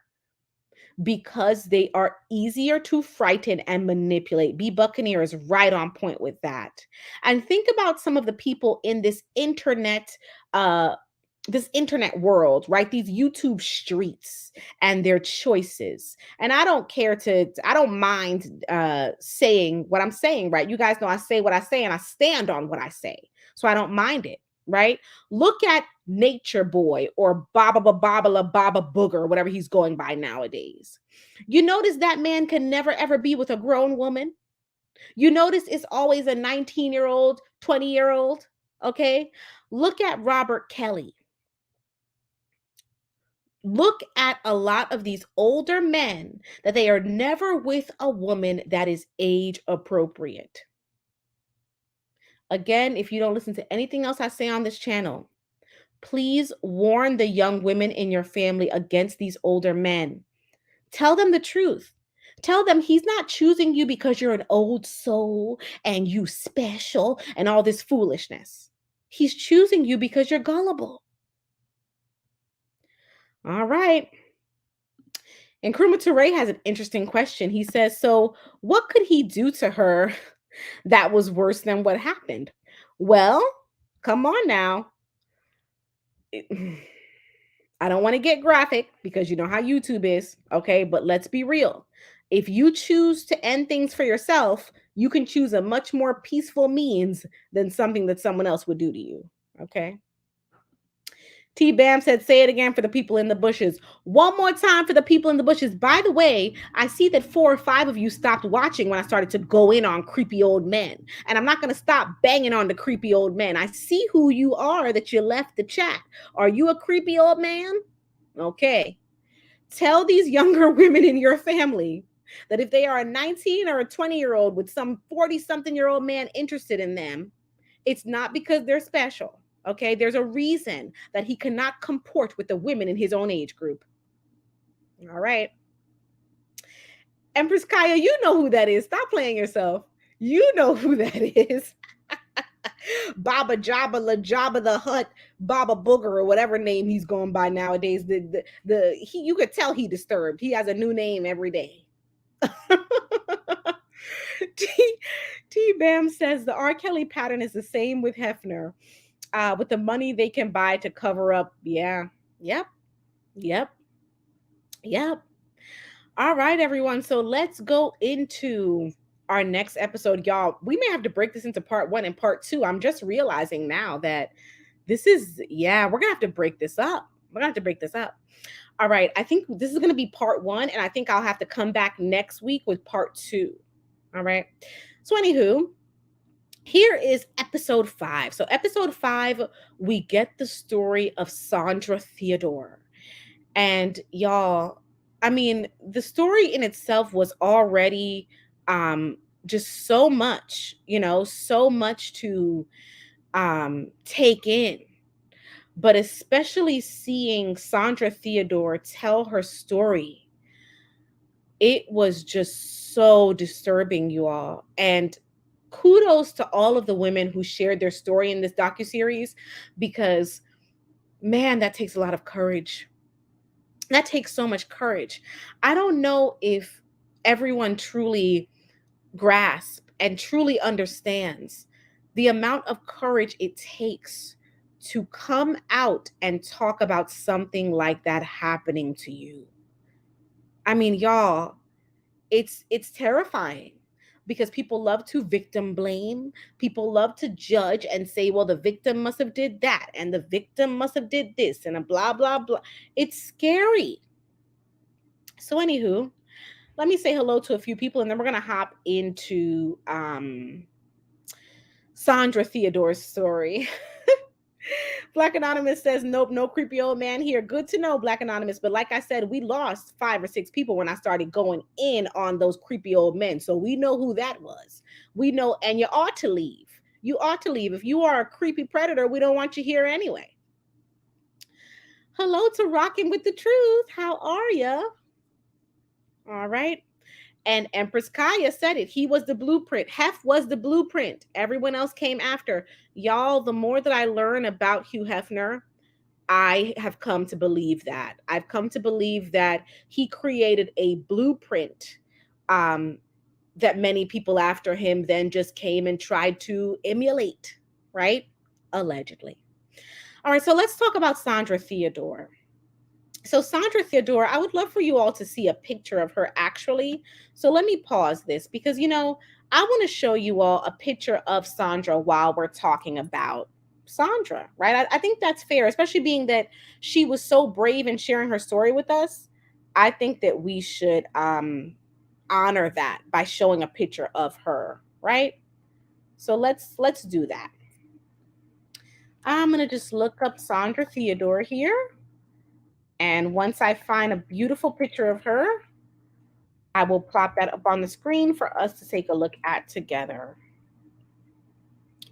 Speaker 1: because they are easier to frighten and manipulate. B. Buccaneer is right on point with that. And think about some of the people in this internet world, right? These YouTube streets and their choices. And I don't mind saying what I'm saying, right? You guys know I say what I say and I stand on what I say. So I don't mind it, right? Look at Nature Boy or Baba Booger, whatever he's going by nowadays. You notice that man can never ever be with a grown woman. You notice it's always a 19-year-old, 20-year-old, okay? Look at Robert Kelly. Look at a lot of these older men that they are never with a woman that is age appropriate. Again, if you don't listen to anything else I say on this channel, please warn the young women in your family against these older men. Tell them the truth. Tell them he's not choosing you because you're an old soul and you special and all this foolishness. He's choosing you because you're gullible. All right. And Kruma Ture has an interesting question. He says, so what could he do to her that was worse than what happened? Well, come on now. I don't want to get graphic because you know how YouTube is, okay? But let's be real. If you choose to end things for yourself, you can choose a much more peaceful means than something that someone else would do to you, okay? T Bam said, say it again for the people in the bushes. One more time for the people in the bushes. By the way, I see that 4 or 5 of you stopped watching when I started to go in on creepy old men. And I'm not going to stop banging on the creepy old men. I see who you are that you left the chat. Are you a creepy old man? Okay. Tell these younger women in your family that if they are a 19 or a 20-year-old with some 40-something-year-old man interested in them, it's not because they're special. Okay, there's a reason that he cannot comport with the women in his own age group. All right. Empress Kaya, you know who that is. Stop playing yourself. You know who that is. Baba Jabba La Jabba the Hutt, Baba Booger, or whatever name he's going by nowadays. You could tell he disturbed. He has a new name every day. T Bam says the R. Kelly pattern is the same with Hefner. With the money they can buy to cover up. Yeah. Yep. Yep. Yep. All right, everyone. So let's go into our next episode, y'all. We may have to break this into part 1 and part 2. I'm just realizing now that we're gonna have to break this up. We're gonna have to break this up. All right. I think this is gonna be part 1, and I think I'll have to come back next week with part 2. All right. So, anywho, here is episode 5. So, episode 5, we get the story of Sandra Theodore. And y'all, I mean, the story in itself was already just so much, so much to take in. But especially seeing Sandra Theodore tell her story, it was just so disturbing, you all. And kudos to all of the women who shared their story in this docuseries, because man, that takes a lot of courage. That takes so much courage. I don't know if everyone truly grasps and truly understands the amount of courage it takes to come out and talk about something like that happening to you. I mean, y'all, it's terrifying because people love to victim blame. People love to judge and say, well, the victim must have did that and the victim must have did this and a blah blah blah. It's scary. So anywho, let me say hello to a few people and then we're gonna hop into Sandra Theodore's story. Black Anonymous says, nope, no creepy old man here. Good to know, Black Anonymous. But like I said, we lost 5 or 6 people when I started going in on those creepy old men. So we know who that was. We know, and you ought to leave. You ought to leave. If you are a creepy predator, we don't want you here anyway. Hello to Rockin' with the Truth. How are you? All right. And Empress Kaya said it. He was the blueprint. Hef was the blueprint. Everyone else came after. Y'all, the more that I learn about Hugh Hefner, I have come to believe that. I've come to believe that he created a blueprint that many people after him then just came and tried to emulate, right? Allegedly. All right, so let's talk about Sandra Theodore. So Sandra Theodore, I would love for you all to see a picture of her actually. So let me pause this because, I want to show you all a picture of Sandra while we're talking about Sandra, right? I think that's fair, especially being that she was so brave in sharing her story with us. I think that we should honor that by showing a picture of her, right? So let's do that. I'm going to just look up Sandra Theodore here. And once I find a beautiful picture of her, I will plop that up on the screen for us to take a look at together.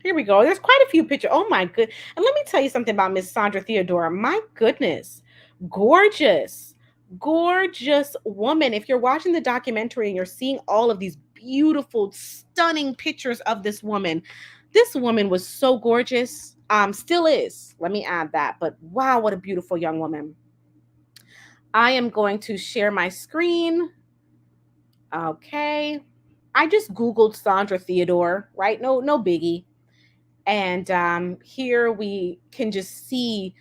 Speaker 1: Here we go. There's quite a few pictures. Oh my good. And let me tell you something about Miss Sandra Theodore. My goodness. Gorgeous. Gorgeous woman. If you're watching the documentary and you're seeing all of these beautiful, stunning pictures of this woman was so gorgeous. Still is. Let me add that. But wow, what a beautiful young woman. I am going to share my screen. Okay. I just Googled Sandra Theodore, right? No biggie. And here we can just see,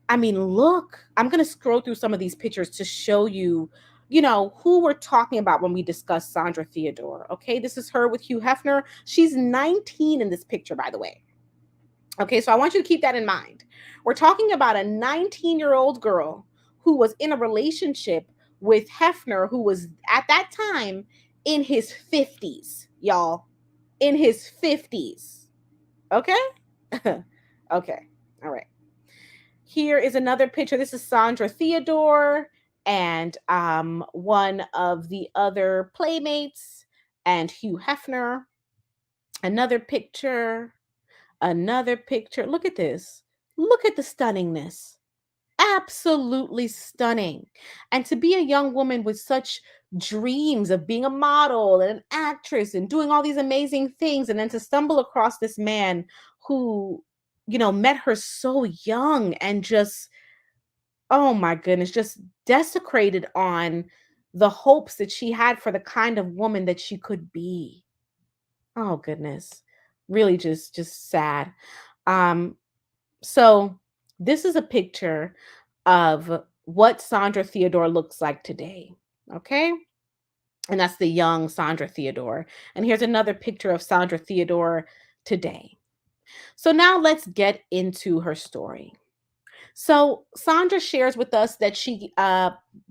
Speaker 1: I mean, look, I'm going to scroll through some of these pictures to show you, who we're talking about when we discuss Sandra Theodore. Okay, this is her with Hugh Hefner. She's 19 in this picture, by the way. Okay, so I want you to keep that in mind. We're talking about a 19-year-old girl who was in a relationship with Hefner, who was at that time in his 50s, y'all. In his 50s. Okay? Okay. All right. Here is another picture. This is Sandra Theodore and one of the other playmates and Hugh Hefner. Another picture. Another picture. Look at this. Look at the stunningness. Absolutely stunning. And to be a young woman with such dreams of being a model and an actress and doing all these amazing things, and then to stumble across this man who, met her so young and just, oh my goodness, just desecrated on the hopes that she had for the kind of woman that she could be. Oh goodness. Really just sad. Um so this is a picture of what Sandra Theodore looks like today. Okay? And that's the young Sandra Theodore. And here's another picture of Sandra Theodore today. So now let's get into her story. So Sandra shares with us that she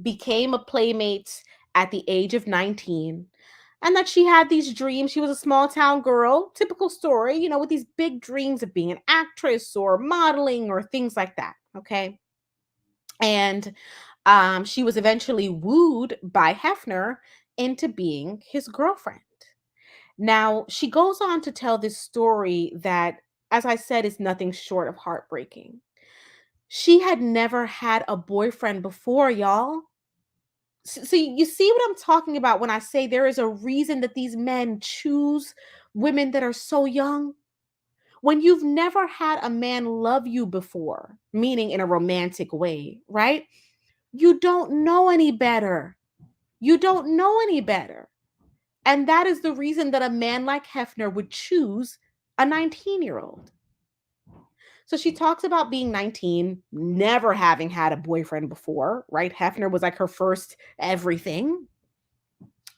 Speaker 1: became a playmate at the age of 19 and that she had these dreams. She was a small town girl, typical story, with these big dreams of being an actress or modeling or things like that. Okay. And she was eventually wooed by Hefner into being his girlfriend. Now, she goes on to tell this story that, as I said, is nothing short of heartbreaking. She had never had a boyfriend before, y'all. So you see what I'm talking about when I say there is a reason that these men choose women that are so young? When you've never had a man love you before, meaning in a romantic way, right? You don't know any better. You don't know any better. And that is the reason that a man like Hefner would choose a 19-year-old. So she talks about being 19, never having had a boyfriend before, right? Hefner was like her first everything.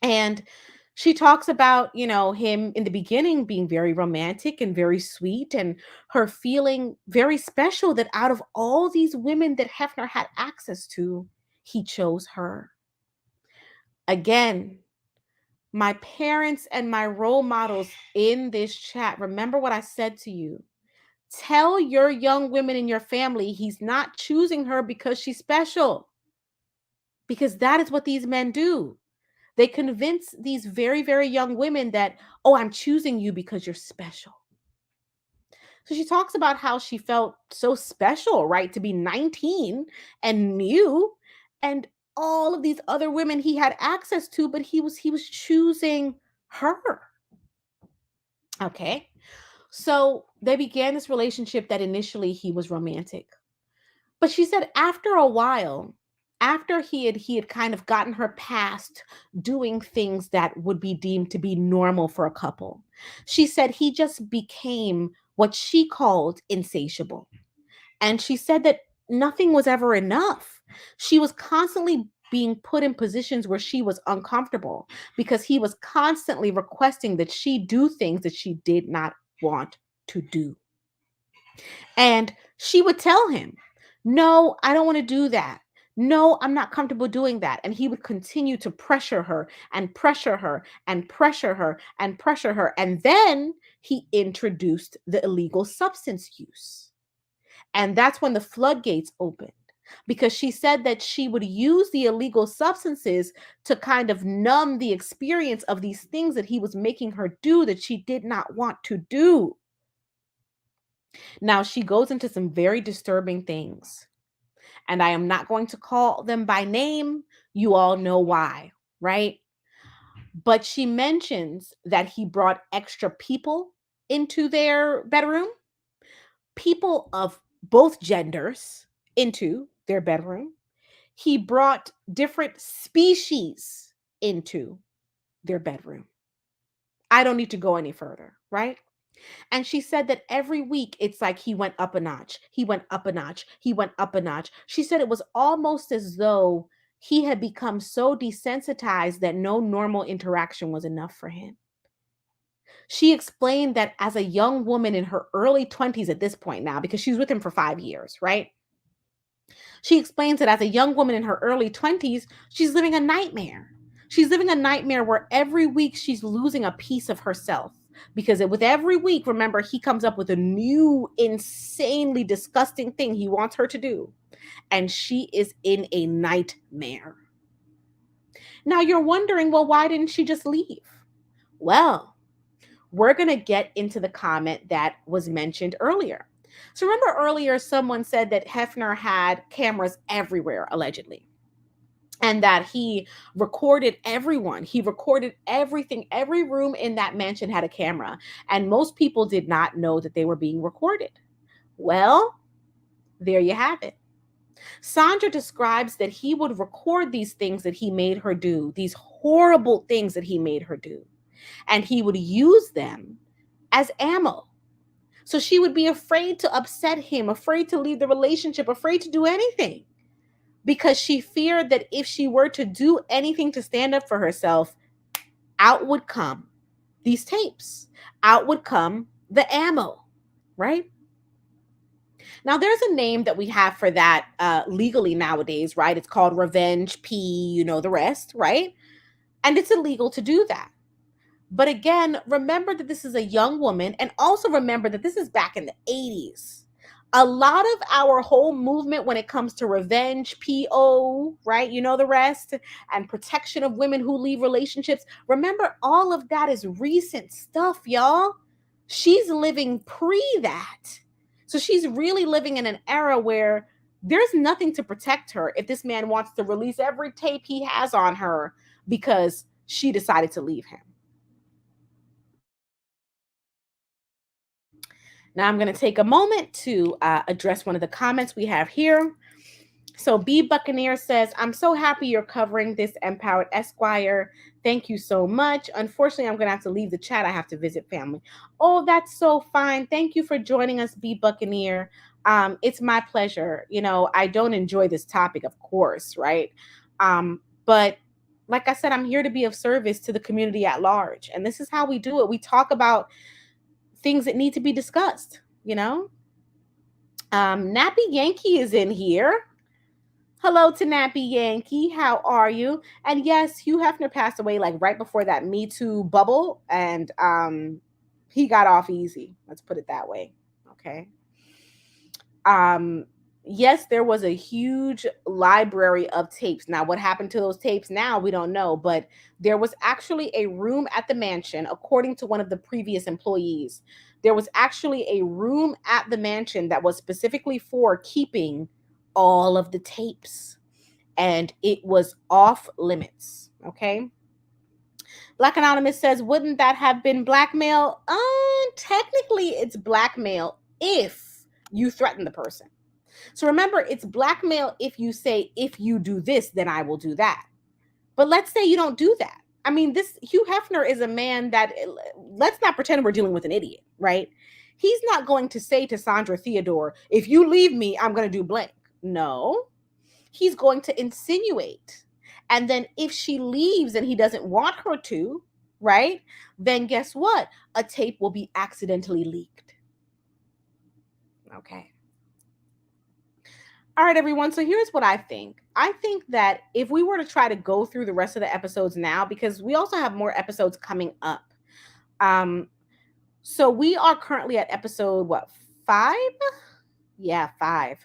Speaker 1: And she talks about, him in the beginning being very romantic and very sweet, and her feeling very special that out of all these women that Hefner had access to, he chose her. Again, my parents and my role models in this chat, remember what I said to you. Tell your young women in your family he's not choosing her because she's special. Because that is what these men do. They convince these very, very young women that, oh, I'm choosing you because you're special. So she talks about how she felt so special, right? To be 19 and new, and all of these other women he had access to, but he was choosing her. Okay. So they began this relationship that initially he was romantic. But she said after a while, after he had kind of gotten her past doing things that would be deemed to be normal for a couple, she said he just became what she called insatiable. And she said that nothing was ever enough. She was constantly being put in positions where she was uncomfortable because he was constantly requesting that she do things that she did not want to do. And she would tell him, no, I don't want to do that. No, I'm not comfortable doing that. And he would continue to pressure her and pressure her and pressure her and pressure her. And then he introduced the illegal substance use. And that's when the floodgates opened, because she said that she would use the illegal substances to kind of numb the experience of these things that he was making her do that she did not want to do. Now, she goes into some very disturbing things, and I am not going to call them by name You all know why, right? But she mentions that he brought extra people into their bedroom, people of both genders into their bedroom. He brought different species into their bedroom. I don't need to go any further, right? And she said that every week it's like he went up a notch. He went up a notch. He went up a notch. She said it was almost as though he had become so desensitized that no normal interaction was enough for him. She explained that as a young woman in her early 20s at this point now, because she's with him for 5 years, right? She explains that as a young woman in her early 20s, she's living a nightmare. She's living a nightmare where every week she's losing a piece of herself. Because with every week, remember, he comes up with a new, insanely disgusting thing he wants her to do. And she is in a nightmare. Now you're wondering, well, why didn't she just leave? Well, we're going to get into the comment that was mentioned earlier. So remember earlier, someone said that Hefner had cameras everywhere, allegedly, and that he recorded everyone. He recorded everything. Every room in that mansion had a camera, and most people did not know that they were being recorded. Well, there you have it. Sandra describes that he would record these things that he made her do, these horrible things that he made her do, and he would use them as ammo. So she would be afraid to upset him, afraid to leave the relationship, afraid to do anything, because she feared that if she were to do anything to stand up for herself, out would come these tapes, out would come the ammo, right? Now, there's a name that we have for that legally nowadays, right? It's called revenge P, you know the rest, right? And it's illegal to do that. But again, remember that this is a young woman, and also remember that this is back in the 80s. A lot of our whole movement when it comes to revenge, PO, right? You know the rest, and protection of women who leave relationships. Remember, all of that is recent stuff, y'all. She's living pre that. So she's really living in an era where there's nothing to protect her if this man wants to release every tape he has on her because she decided to leave him. Now I'm going to take a moment to address one of the comments we have here. So B Buccaneer says, I'm so happy you're covering this, Empowered Esquire. Thank you so much. Unfortunately, I'm going to have to leave the chat. I have to visit family. Oh, that's so fine. Thank you for joining us, B Buccaneer. It's my pleasure. You know, I don't enjoy this topic, of course, right? But like I said, I'm here to be of service to the community at large. And this is how we do it. We talk about things that need to be discussed, you know? Nappy Yankee is in here. Hello to Nappy Yankee. How are you? And yes, Hugh Hefner passed away like right before that Me Too bubble, and he got off easy. Let's put it that way. Okay. Yes, there was a huge library of tapes. Now, what happened to those tapes now, we don't know, but there was actually a room at the mansion, according to one of the previous employees. There was actually a room at the mansion that was specifically for keeping all of the tapes, and it was off limits. Okay. Black Anonymous says, wouldn't that have been blackmail? Technically, it's blackmail if you threaten the person. So remember, it's blackmail if you say, if you do this, then I will do that. But let's say you don't do that. I mean, this Hugh Hefner is a man that, let's not pretend we're dealing with an idiot, right? He's not going to say to Sandra Theodore, if you leave me, I'm going to do blank. No, he's going to insinuate. And then if she leaves and he doesn't want her to, right? Then guess what? A tape will be accidentally leaked. Okay. All right, everyone. So here's what I think. I think that if we were to try to go through the rest of the episodes now, because we also have more episodes coming up. So we are currently at episode, what, 5? Yeah, 5.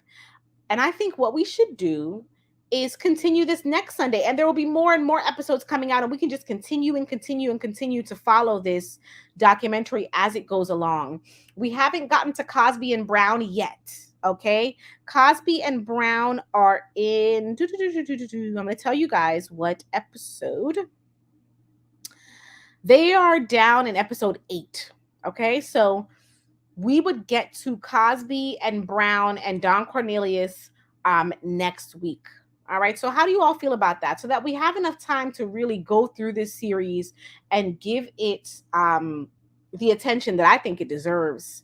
Speaker 1: And I think what we should do is continue this next Sunday. And there will be more and more episodes coming out. And we can just continue and continue and continue to follow this documentary as it goes along. We haven't gotten to Cosby and Brown yet. Okay. Cosby and Brown are in. I'm going to tell you guys what episode. They are down in episode 8. Okay. So we would get to Cosby and Brown and Don Cornelius next week. All right. So, how do you all feel about that? So that we have enough time to really go through this series and give it the attention that I think it deserves.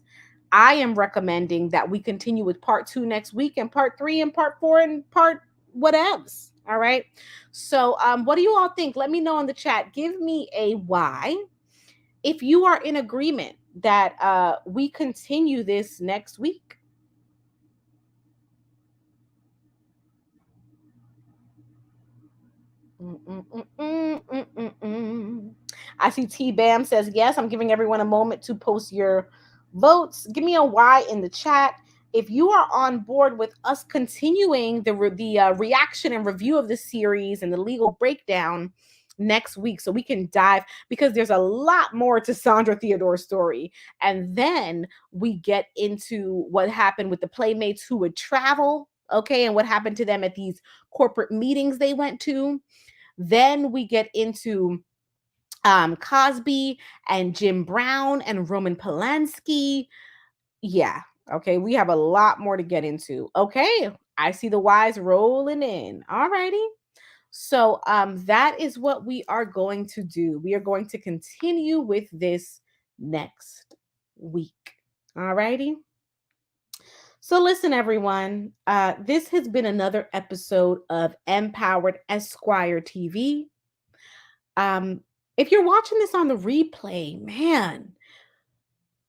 Speaker 1: I am recommending that we continue with part 2 next week, and part 3 and part 4 and part what else. All right. So, what do you all think? Let me know in the chat. Give me a why if you are in agreement that we continue this next week. I see T Bam says yes. I'm giving everyone a moment to post your votes. Give me a Y in the chat if you are on board with us continuing the reaction and review of the series and the legal breakdown next week, so we can dive, because there's a lot more to Sandra Theodore's story, and then we get into what happened with the playmates who would travel, okay, and what happened to them at these corporate meetings they went to. Then we get into Cosby and Jim Brown and Roman Polanski. Yeah. Okay. We have a lot more to get into. Okay. I see the Y's rolling in. All righty. So that is what we are going to do. We are going to continue with this next week. All righty. So listen, everyone. This has been another episode of Empowered Esquire TV. Um, if you're watching this on the replay, man,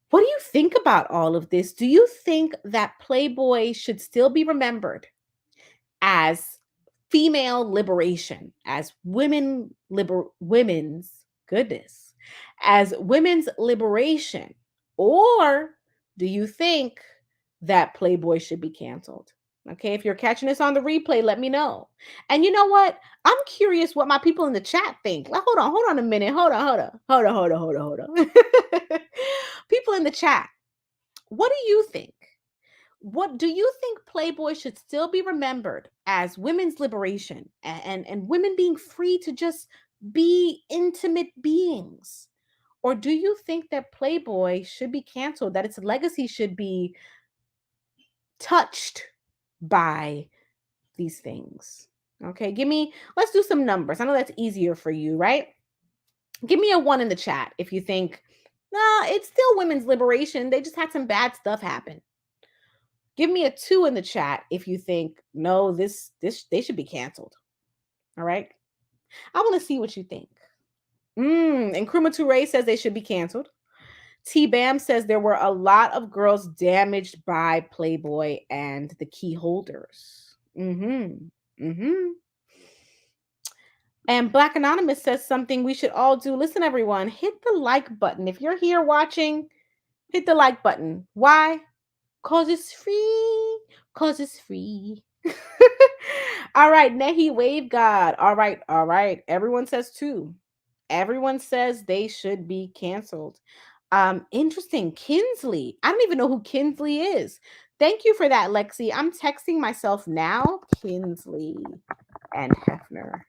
Speaker 1: what do you think about all of this? Do you think that Playboy should still be remembered as female liberation, as women's goodness, as women's liberation? Or do you think that Playboy should be canceled? Okay, if you're catching this on the replay, let me know. And you know what? I'm curious what my people in the chat think. Like, hold on a minute. Hold on. People in the chat, what do you think? What do you think Playboy should still be remembered as women's liberation and women being free to just be intimate beings? Or do you think that Playboy should be canceled, that its legacy should be touched by these things? Okay, let's do some numbers. I know that's easier for you, right? Give me a 1 in the chat if you think, nah, it's still women's liberation. They just had some bad stuff happen. Give me a 2 in the chat if you think, no, this they should be canceled. All right. I want to see what you think. And Kruma Toure says they should be canceled. T Bam says there were a lot of girls damaged by Playboy and the key holders. And Black Anonymous says something we should all do. Listen, everyone, hit the like button. If you're here watching, hit the like button. Why? Cause it's free. Cause it's free. All right, Nehi Wave God. All right. Everyone says 2. Everyone says they should be canceled. Interesting. Kinsley. I don't even know who Kinsley is. Thank you for that, Lexi. I'm texting myself now. Kinsley and Hefner.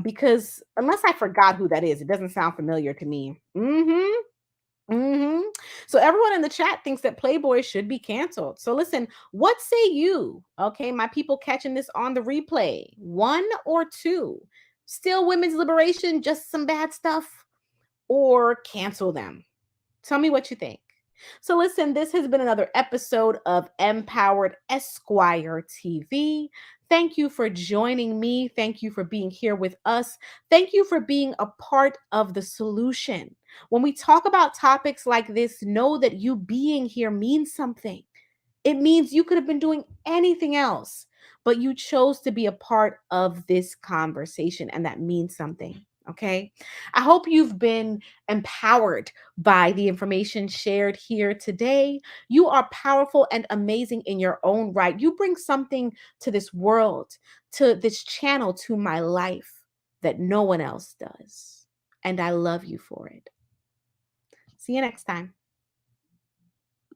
Speaker 1: Because unless I forgot who that is, it doesn't sound familiar to me. So everyone in the chat thinks that Playboy should be canceled. So listen, what say you? Okay, my people catching this on the replay. 1 or 2? Still women's liberation, just some bad stuff? Or cancel them? Tell me what you think. So listen, this has been another episode of Empowered Esquire TV. Thank you for joining me. Thank you for being here with us. Thank you for being a part of the solution. When we talk about topics like this, know that you being here means something. It means you could have been doing anything else, but you chose to be a part of this conversation, and that means something. Okay. I hope you've been empowered by the information shared here today. You are powerful and amazing in your own right. You bring something to this world, to this channel, to my life that no one else does. And I love you for it. See you next time.